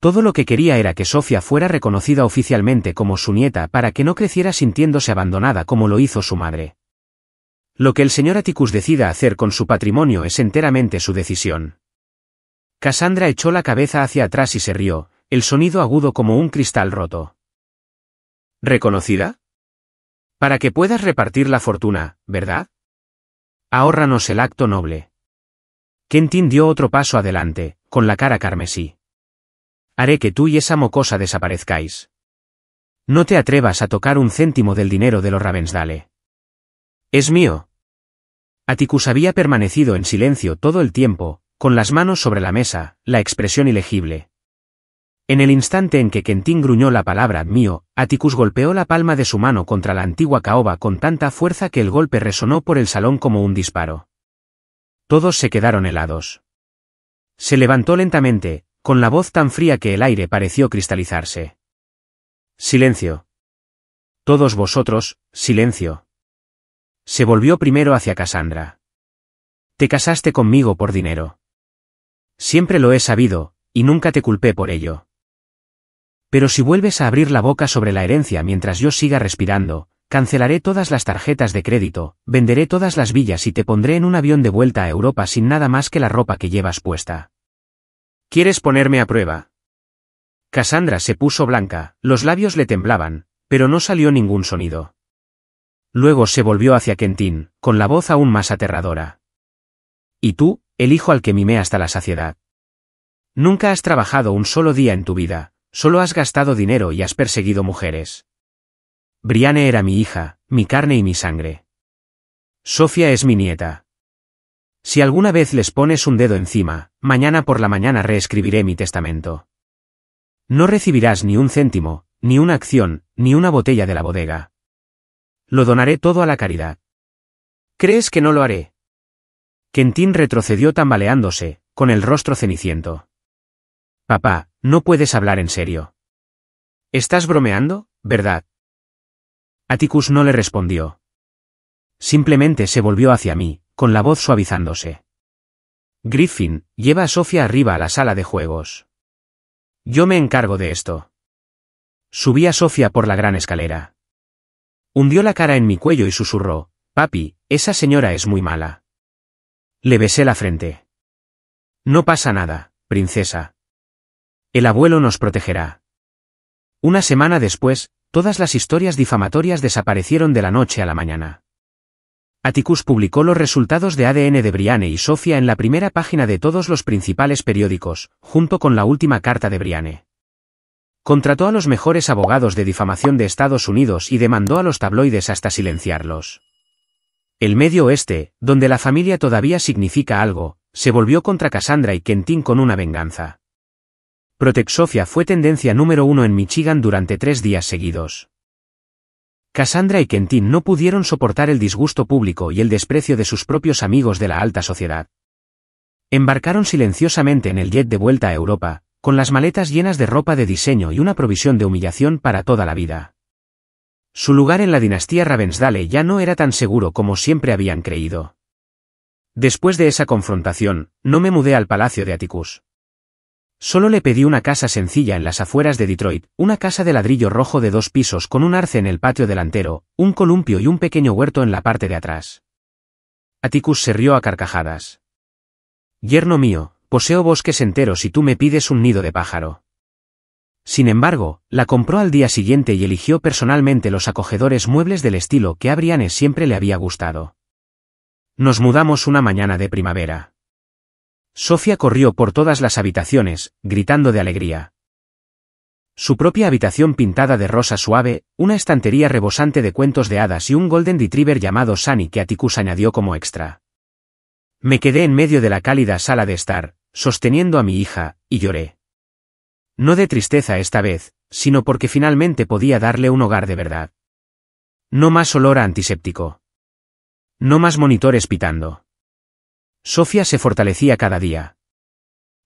Todo lo que quería era que Sofía fuera reconocida oficialmente como su nieta para que no creciera sintiéndose abandonada como lo hizo su madre. Lo que el señor Atticus decida hacer con su patrimonio es enteramente su decisión. Cassandra echó la cabeza hacia atrás y se rió, el sonido agudo como un cristal roto. ¿Reconocida? Para que puedas repartir la fortuna, ¿verdad? Ahórranos el acto noble. Quentin dio otro paso adelante, con la cara carmesí. Haré que tú y esa mocosa desaparezcáis. No te atrevas a tocar un céntimo del dinero de los Ravensdale. Es mío. Atticus había permanecido en silencio todo el tiempo, con las manos sobre la mesa, la expresión ilegible. En el instante en que Quentin gruñó la palabra mío, Atticus golpeó la palma de su mano contra la antigua caoba con tanta fuerza que el golpe resonó por el salón como un disparo. Todos se quedaron helados. Se levantó lentamente, con la voz tan fría que el aire pareció cristalizarse. Silencio. Todos vosotros, silencio. Se volvió primero hacia Cassandra. Te casaste conmigo por dinero. Siempre lo he sabido, y nunca te culpé por ello. Pero si vuelves a abrir la boca sobre la herencia mientras yo siga respirando, cancelaré todas las tarjetas de crédito, venderé todas las villas y te pondré en un avión de vuelta a Europa sin nada más que la ropa que llevas puesta. ¿Quieres ponerme a prueba? Cassandra se puso blanca, los labios le temblaban, pero no salió ningún sonido. Luego se volvió hacia Quentin, con la voz aún más aterradora. ¿Y tú, el hijo al que mimé hasta la saciedad? Nunca has trabajado un solo día en tu vida, solo has gastado dinero y has perseguido mujeres. Brianne era mi hija, mi carne y mi sangre. Sofía es mi nieta. Si alguna vez les pones un dedo encima, mañana por la mañana reescribiré mi testamento. No recibirás ni un céntimo, ni una acción, ni una botella de la bodega. Lo donaré todo a la caridad. ¿Crees que no lo haré? Quentin retrocedió tambaleándose, con el rostro ceniciento. Papá, no puedes hablar en serio. ¿Estás bromeando, verdad? Atticus no le respondió. Simplemente se volvió hacia mí, con la voz suavizándose. Griffin, lleva a Sofía arriba a la sala de juegos. Yo me encargo de esto. Subí a Sofía por la gran escalera. Hundió la cara en mi cuello y susurró, papi, esa señora es muy mala. Le besé la frente. No pasa nada, princesa. El abuelo nos protegerá. Una semana después, todas las historias difamatorias desaparecieron de la noche a la mañana. Atticus publicó los resultados de ADN de Brianne y Sofía en la primera página de todos los principales periódicos, junto con la última carta de Brianne. Contrató a los mejores abogados de difamación de Estados Unidos y demandó a los tabloides hasta silenciarlos. El Medio Oeste, donde la familia todavía significa algo, se volvió contra Cassandra y Quentin con una venganza. Protect Sophia fue tendencia número 1 en Michigan durante 3 días seguidos. Cassandra y Quentin no pudieron soportar el disgusto público y el desprecio de sus propios amigos de la alta sociedad. Embarcaron silenciosamente en el jet de vuelta a Europa, con las maletas llenas de ropa de diseño y una provisión de humillación para toda la vida. Su lugar en la dinastía Ravensdale ya no era tan seguro como siempre habían creído. Después de esa confrontación, no me mudé al palacio de Atticus. Solo le pedí una casa sencilla en las afueras de Detroit, una casa de ladrillo rojo de 2 pisos con un arce en el patio delantero, un columpio y un pequeño huerto en la parte de atrás. Atticus se rió a carcajadas. Yerno mío, poseo bosques enteros y tú me pides un nido de pájaro. Sin embargo, la compró al día siguiente y eligió personalmente los acogedores muebles del estilo que a Brianne siempre le había gustado. Nos mudamos una mañana de primavera. Sophia corrió por todas las habitaciones, gritando de alegría. Su propia habitación pintada de rosa suave, una estantería rebosante de cuentos de hadas y un golden retriever llamado Sunny que Atticus añadió como extra. Me quedé en medio de la cálida sala de estar, sosteniendo a mi hija, y lloré. No de tristeza esta vez, sino porque finalmente podía darle un hogar de verdad. No más olor a antiséptico. No más monitores pitando. Sophia se fortalecía cada día.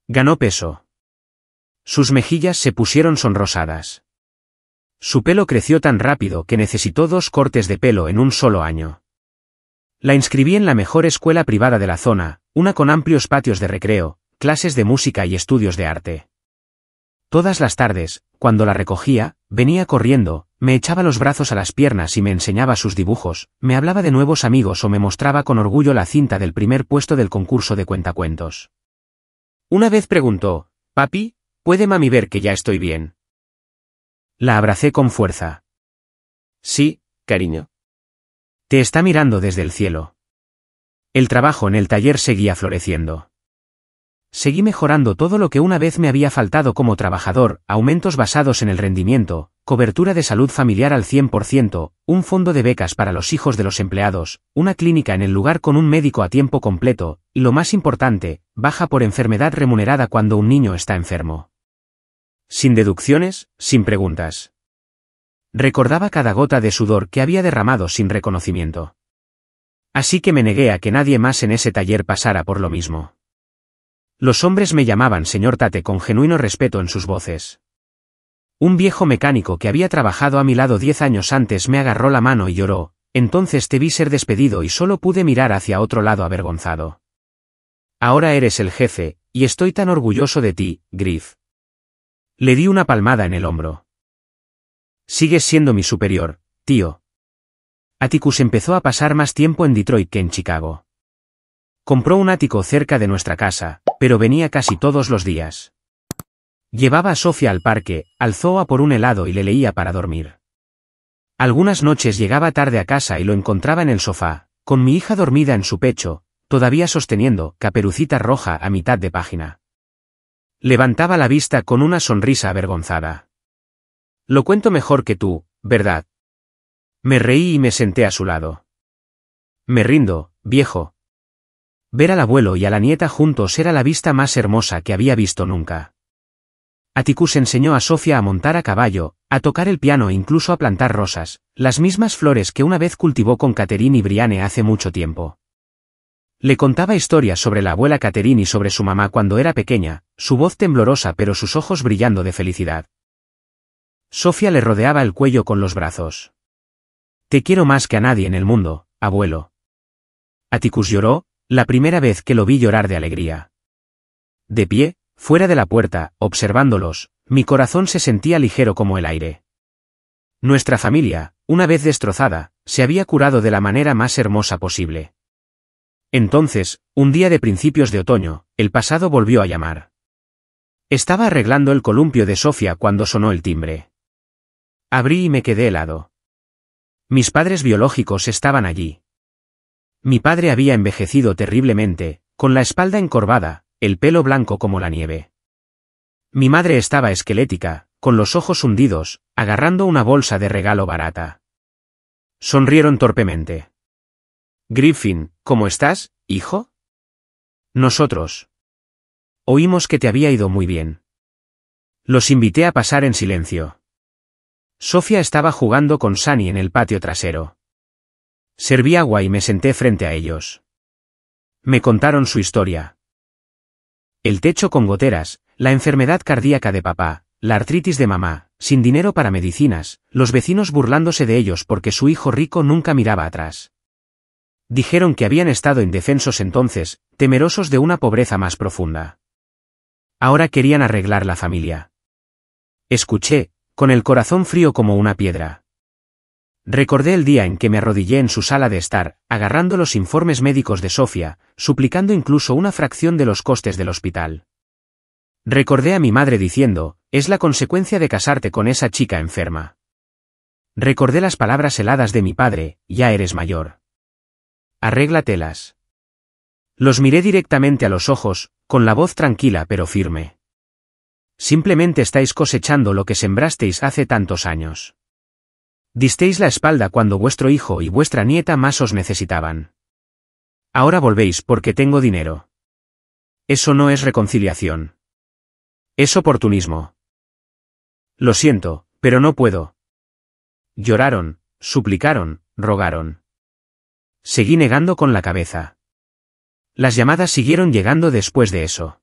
Ganó peso. Sus mejillas se pusieron sonrosadas. Su pelo creció tan rápido que necesitó 2 cortes de pelo en un solo año. La inscribí en la mejor escuela privada de la zona, una con amplios patios de recreo, clases de música y estudios de arte. Todas las tardes, cuando la recogía, venía corriendo, me echaba los brazos a las piernas y me enseñaba sus dibujos, me hablaba de nuevos amigos o me mostraba con orgullo la cinta del primer puesto del concurso de cuentacuentos. Una vez preguntó, «Papi, ¿puede mami ver que ya estoy bien?» La abracé con fuerza. «Sí, cariño. Te está mirando desde el cielo». El trabajo en el taller seguía floreciendo. Seguí mejorando todo lo que una vez me había faltado como trabajador, aumentos basados en el rendimiento, cobertura de salud familiar al 100%, un fondo de becas para los hijos de los empleados, una clínica en el lugar con un médico a tiempo completo, y lo más importante, baja por enfermedad remunerada cuando un niño está enfermo. Sin deducciones, sin preguntas. Recordaba cada gota de sudor que había derramado sin reconocimiento. Así que me negué a que nadie más en ese taller pasara por lo mismo. Los hombres me llamaban señor Tate con genuino respeto en sus voces. Un viejo mecánico que había trabajado a mi lado 10 años antes me agarró la mano y lloró, entonces te vi ser despedido y solo pude mirar hacia otro lado avergonzado. Ahora eres el jefe, y estoy tan orgulloso de ti, Griff. Le di una palmada en el hombro. Sigues siendo mi superior, tío. Atticus empezó a pasar más tiempo en Detroit que en Chicago. Compró un ático cerca de nuestra casa, pero venía casi todos los días. Llevaba a Sophia al parque, al zoo a por un helado y le leía para dormir. Algunas noches llegaba tarde a casa y lo encontraba en el sofá, con mi hija dormida en su pecho, todavía sosteniendo Caperucita Roja a mitad de página. Levantaba la vista con una sonrisa avergonzada. Lo cuento mejor que tú, ¿verdad? Me reí y me senté a su lado. Me rindo, viejo. Ver al abuelo y a la nieta juntos era la vista más hermosa que había visto nunca. Atticus enseñó a Sophia a montar a caballo, a tocar el piano e incluso a plantar rosas, las mismas flores que una vez cultivó con Catherine y Brianne hace mucho tiempo. Le contaba historias sobre la abuela Catherine y sobre su mamá cuando era pequeña, su voz temblorosa pero sus ojos brillando de felicidad. Sophia le rodeaba el cuello con los brazos. Te quiero más que a nadie en el mundo, abuelo. Atticus lloró, la primera vez que lo vi llorar de alegría. De pie, fuera de la puerta, observándolos, mi corazón se sentía ligero como el aire. Nuestra familia, una vez destrozada, se había curado de la manera más hermosa posible. Entonces, un día de principios de otoño, el pasado volvió a llamar. Estaba arreglando el columpio de Sophia cuando sonó el timbre. Abrí y me quedé helado. Mis padres biológicos estaban allí. Mi padre había envejecido terriblemente, con la espalda encorvada, el pelo blanco como la nieve. Mi madre estaba esquelética, con los ojos hundidos, agarrando una bolsa de regalo barata. Sonrieron torpemente. Griffin, ¿cómo estás, hijo? Nosotros. Oímos que te había ido muy bien. Los invité a pasar en silencio. Sofía estaba jugando con Sunny en el patio trasero. Serví agua y me senté frente a ellos. Me contaron su historia. El techo con goteras, la enfermedad cardíaca de papá, la artritis de mamá, sin dinero para medicinas, los vecinos burlándose de ellos porque su hijo rico nunca miraba atrás. Dijeron que habían estado indefensos entonces, temerosos de una pobreza más profunda. Ahora querían arreglar la familia. Escuché, con el corazón frío como una piedra. Recordé el día en que me arrodillé en su sala de estar, agarrando los informes médicos de Sofía, suplicando incluso una fracción de los costes del hospital. Recordé a mi madre diciendo, es la consecuencia de casarte con esa chica enferma. Recordé las palabras heladas de mi padre, ya eres mayor. Arréglatelas. Los miré directamente a los ojos, con la voz tranquila pero firme. Simplemente estáis cosechando lo que sembrasteis hace tantos años. Disteis la espalda cuando vuestro hijo y vuestra nieta más os necesitaban. Ahora volvéis porque tengo dinero. Eso no es reconciliación. Es oportunismo. Lo siento, pero no puedo. Lloraron, suplicaron, rogaron. Seguí negando con la cabeza. Las llamadas siguieron llegando después de eso.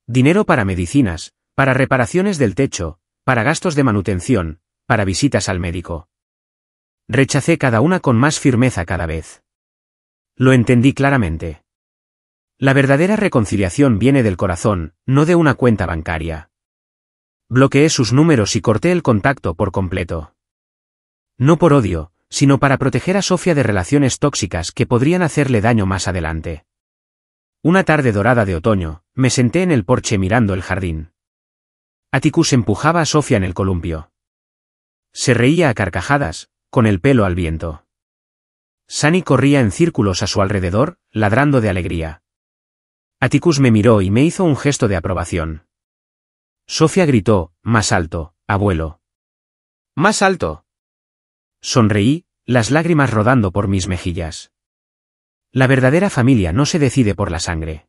Dinero para medicinas, para reparaciones del techo, para gastos de manutención, para visitas al médico. Rechacé cada una con más firmeza cada vez. Lo entendí claramente. La verdadera reconciliación viene del corazón, no de una cuenta bancaria. Bloqueé sus números y corté el contacto por completo. No por odio, sino para proteger a Sofía de relaciones tóxicas que podrían hacerle daño más adelante. Una tarde dorada de otoño, me senté en el porche mirando el jardín. Atticus empujaba a Sofía en el columpio. Se reía a carcajadas, con el pelo al viento. Sunny corría en círculos a su alrededor, ladrando de alegría. Atticus me miró y me hizo un gesto de aprobación. Sofía gritó, más alto, abuelo. ¡Más alto! Sonreí, las lágrimas rodando por mis mejillas. La verdadera familia no se decide por la sangre.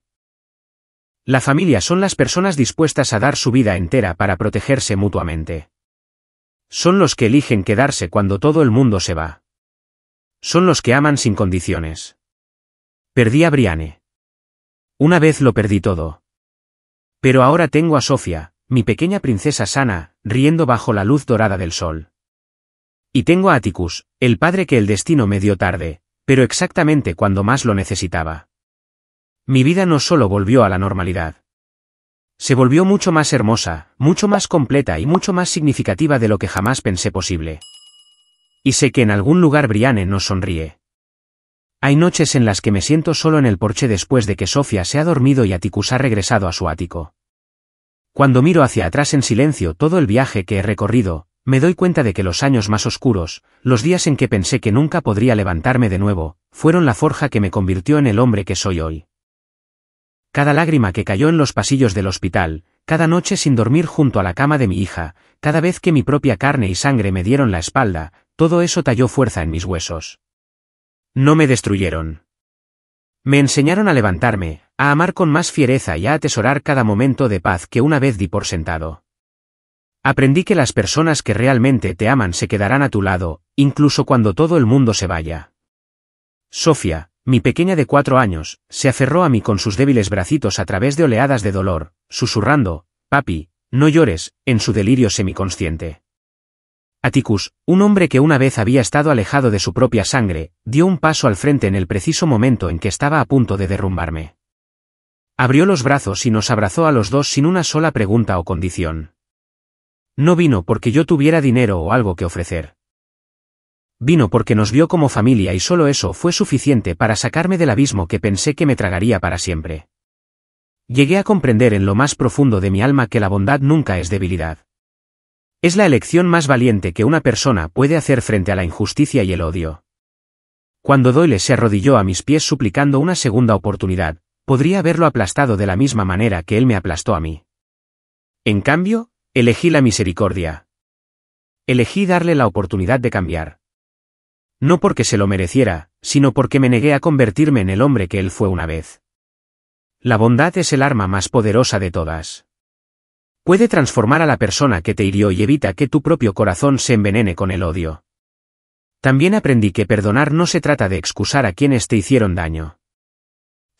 La familia son las personas dispuestas a dar su vida entera para protegerse mutuamente. Son los que eligen quedarse cuando todo el mundo se va. Son los que aman sin condiciones. Perdí a Brianne. Una vez lo perdí todo. Pero ahora tengo a Sofía, mi pequeña princesa sana, riendo bajo la luz dorada del sol. Y tengo a Atticus, el padre que el destino me dio tarde, pero exactamente cuando más lo necesitaba. Mi vida no solo volvió a la normalidad. Se volvió mucho más hermosa, mucho más completa y mucho más significativa de lo que jamás pensé posible. Y sé que en algún lugar Brianne nos sonríe. Hay noches en las que me siento solo en el porche después de que Sofía se ha dormido y Atticus ha regresado a su ático. Cuando miro hacia atrás en silencio todo el viaje que he recorrido, me doy cuenta de que los años más oscuros, los días en que pensé que nunca podría levantarme de nuevo, fueron la forja que me convirtió en el hombre que soy hoy. Cada lágrima que cayó en los pasillos del hospital, cada noche sin dormir junto a la cama de mi hija, cada vez que mi propia carne y sangre me dieron la espalda, todo eso talló fuerza en mis huesos. No me destruyeron. Me enseñaron a levantarme, a amar con más fiereza y a atesorar cada momento de paz que una vez di por sentado. Aprendí que las personas que realmente te aman se quedarán a tu lado, incluso cuando todo el mundo se vaya. Sofía, mi pequeña de 4 años, se aferró a mí con sus débiles bracitos a través de oleadas de dolor, susurrando, «Papi, no llores», en su delirio semiconsciente. Atticus, un hombre que una vez había estado alejado de su propia sangre, dio un paso al frente en el preciso momento en que estaba a punto de derrumbarme. Abrió los brazos y nos abrazó a los dos sin una sola pregunta o condición. No vino porque yo tuviera dinero o algo que ofrecer. Vino porque nos vio como familia y solo eso fue suficiente para sacarme del abismo que pensé que me tragaría para siempre. Llegué a comprender en lo más profundo de mi alma que la bondad nunca es debilidad. Es la elección más valiente que una persona puede hacer frente a la injusticia y el odio. Cuando Doyle se arrodilló a mis pies suplicando una segunda oportunidad, podría haberlo aplastado de la misma manera que él me aplastó a mí. En cambio, elegí la misericordia. Elegí darle la oportunidad de cambiar. No porque se lo mereciera, sino porque me negué a convertirme en el hombre que él fue una vez. La bondad es el arma más poderosa de todas. Puede transformar a la persona que te hirió y evita que tu propio corazón se envenene con el odio. También aprendí que perdonar no se trata de excusar a quienes te hicieron daño.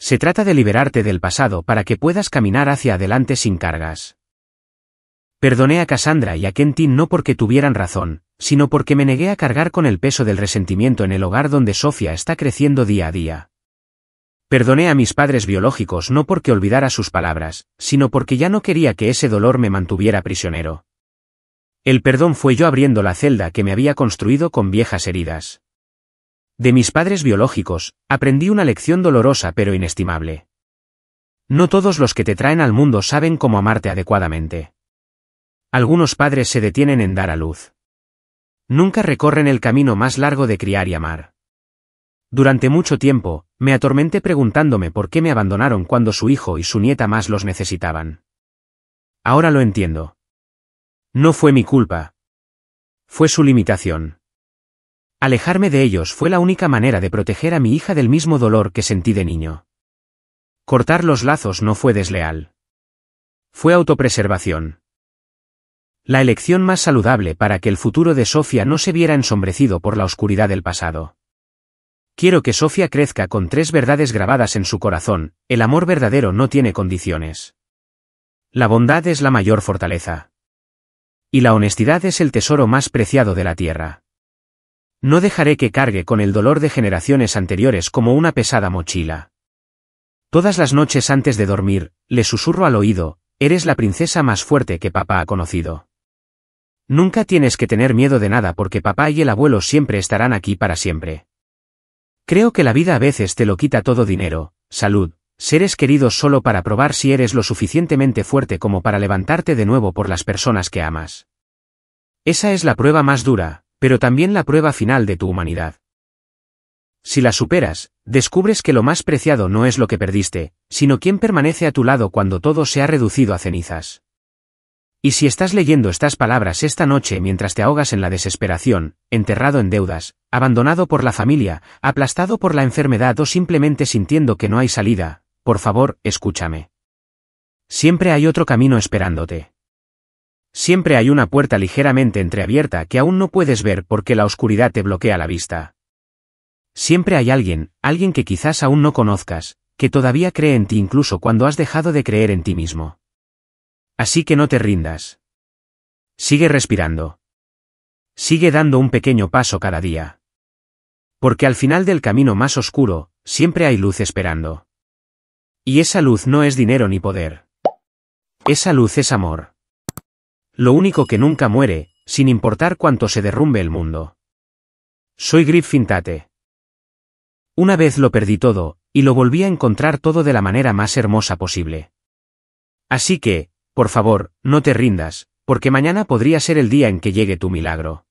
Se trata de liberarte del pasado para que puedas caminar hacia adelante sin cargas. Perdoné a Cassandra y a Quentin no porque tuvieran razón, sino porque me negué a cargar con el peso del resentimiento en el hogar donde Sofía está creciendo día a día. Perdoné a mis padres biológicos no porque olvidara sus palabras, sino porque ya no quería que ese dolor me mantuviera prisionero. El perdón fue yo abriendo la celda que me había construido con viejas heridas. De mis padres biológicos, aprendí una lección dolorosa pero inestimable. No todos los que te traen al mundo saben cómo amarte adecuadamente. Algunos padres se detienen en dar a luz. Nunca recorren el camino más largo de criar y amar. Durante mucho tiempo, me atormenté preguntándome por qué me abandonaron cuando su hijo y su nieta más los necesitaban. Ahora lo entiendo. No fue mi culpa. Fue su limitación. Alejarme de ellos fue la única manera de proteger a mi hija del mismo dolor que sentí de niño. Cortar los lazos no fue desleal. Fue autopreservación. La elección más saludable para que el futuro de Sofía no se viera ensombrecido por la oscuridad del pasado. Quiero que Sofía crezca con 3 verdades grabadas en su corazón: el amor verdadero no tiene condiciones. La bondad es la mayor fortaleza. Y la honestidad es el tesoro más preciado de la tierra. No dejaré que cargue con el dolor de generaciones anteriores como una pesada mochila. Todas las noches antes de dormir, le susurro al oído: eres la princesa más fuerte que papá ha conocido. Nunca tienes que tener miedo de nada porque papá y el abuelo siempre estarán aquí para siempre. Creo que la vida a veces te lo quita todo: dinero, salud, seres queridos, solo para probar si eres lo suficientemente fuerte como para levantarte de nuevo por las personas que amas. Esa es la prueba más dura, pero también la prueba final de tu humanidad. Si la superas, descubres que lo más preciado no es lo que perdiste, sino quién permanece a tu lado cuando todo se ha reducido a cenizas. Y si estás leyendo estas palabras esta noche mientras te ahogas en la desesperación, enterrado en deudas, abandonado por la familia, aplastado por la enfermedad o simplemente sintiendo que no hay salida, por favor, escúchame. Siempre hay otro camino esperándote. Siempre hay una puerta ligeramente entreabierta que aún no puedes ver porque la oscuridad te bloquea la vista. Siempre hay alguien que quizás aún no conozcas, que todavía cree en ti incluso cuando has dejado de creer en ti mismo. Así que no te rindas. Sigue respirando. Sigue dando un pequeño paso cada día. Porque al final del camino más oscuro, siempre hay luz esperando. Y esa luz no es dinero ni poder. Esa luz es amor. Lo único que nunca muere, sin importar cuánto se derrumbe el mundo. Soy Griffin Tate. Una vez lo perdí todo, y lo volví a encontrar todo de la manera más hermosa posible. Así que, por favor, no te rindas, porque mañana podría ser el día en que llegue tu milagro.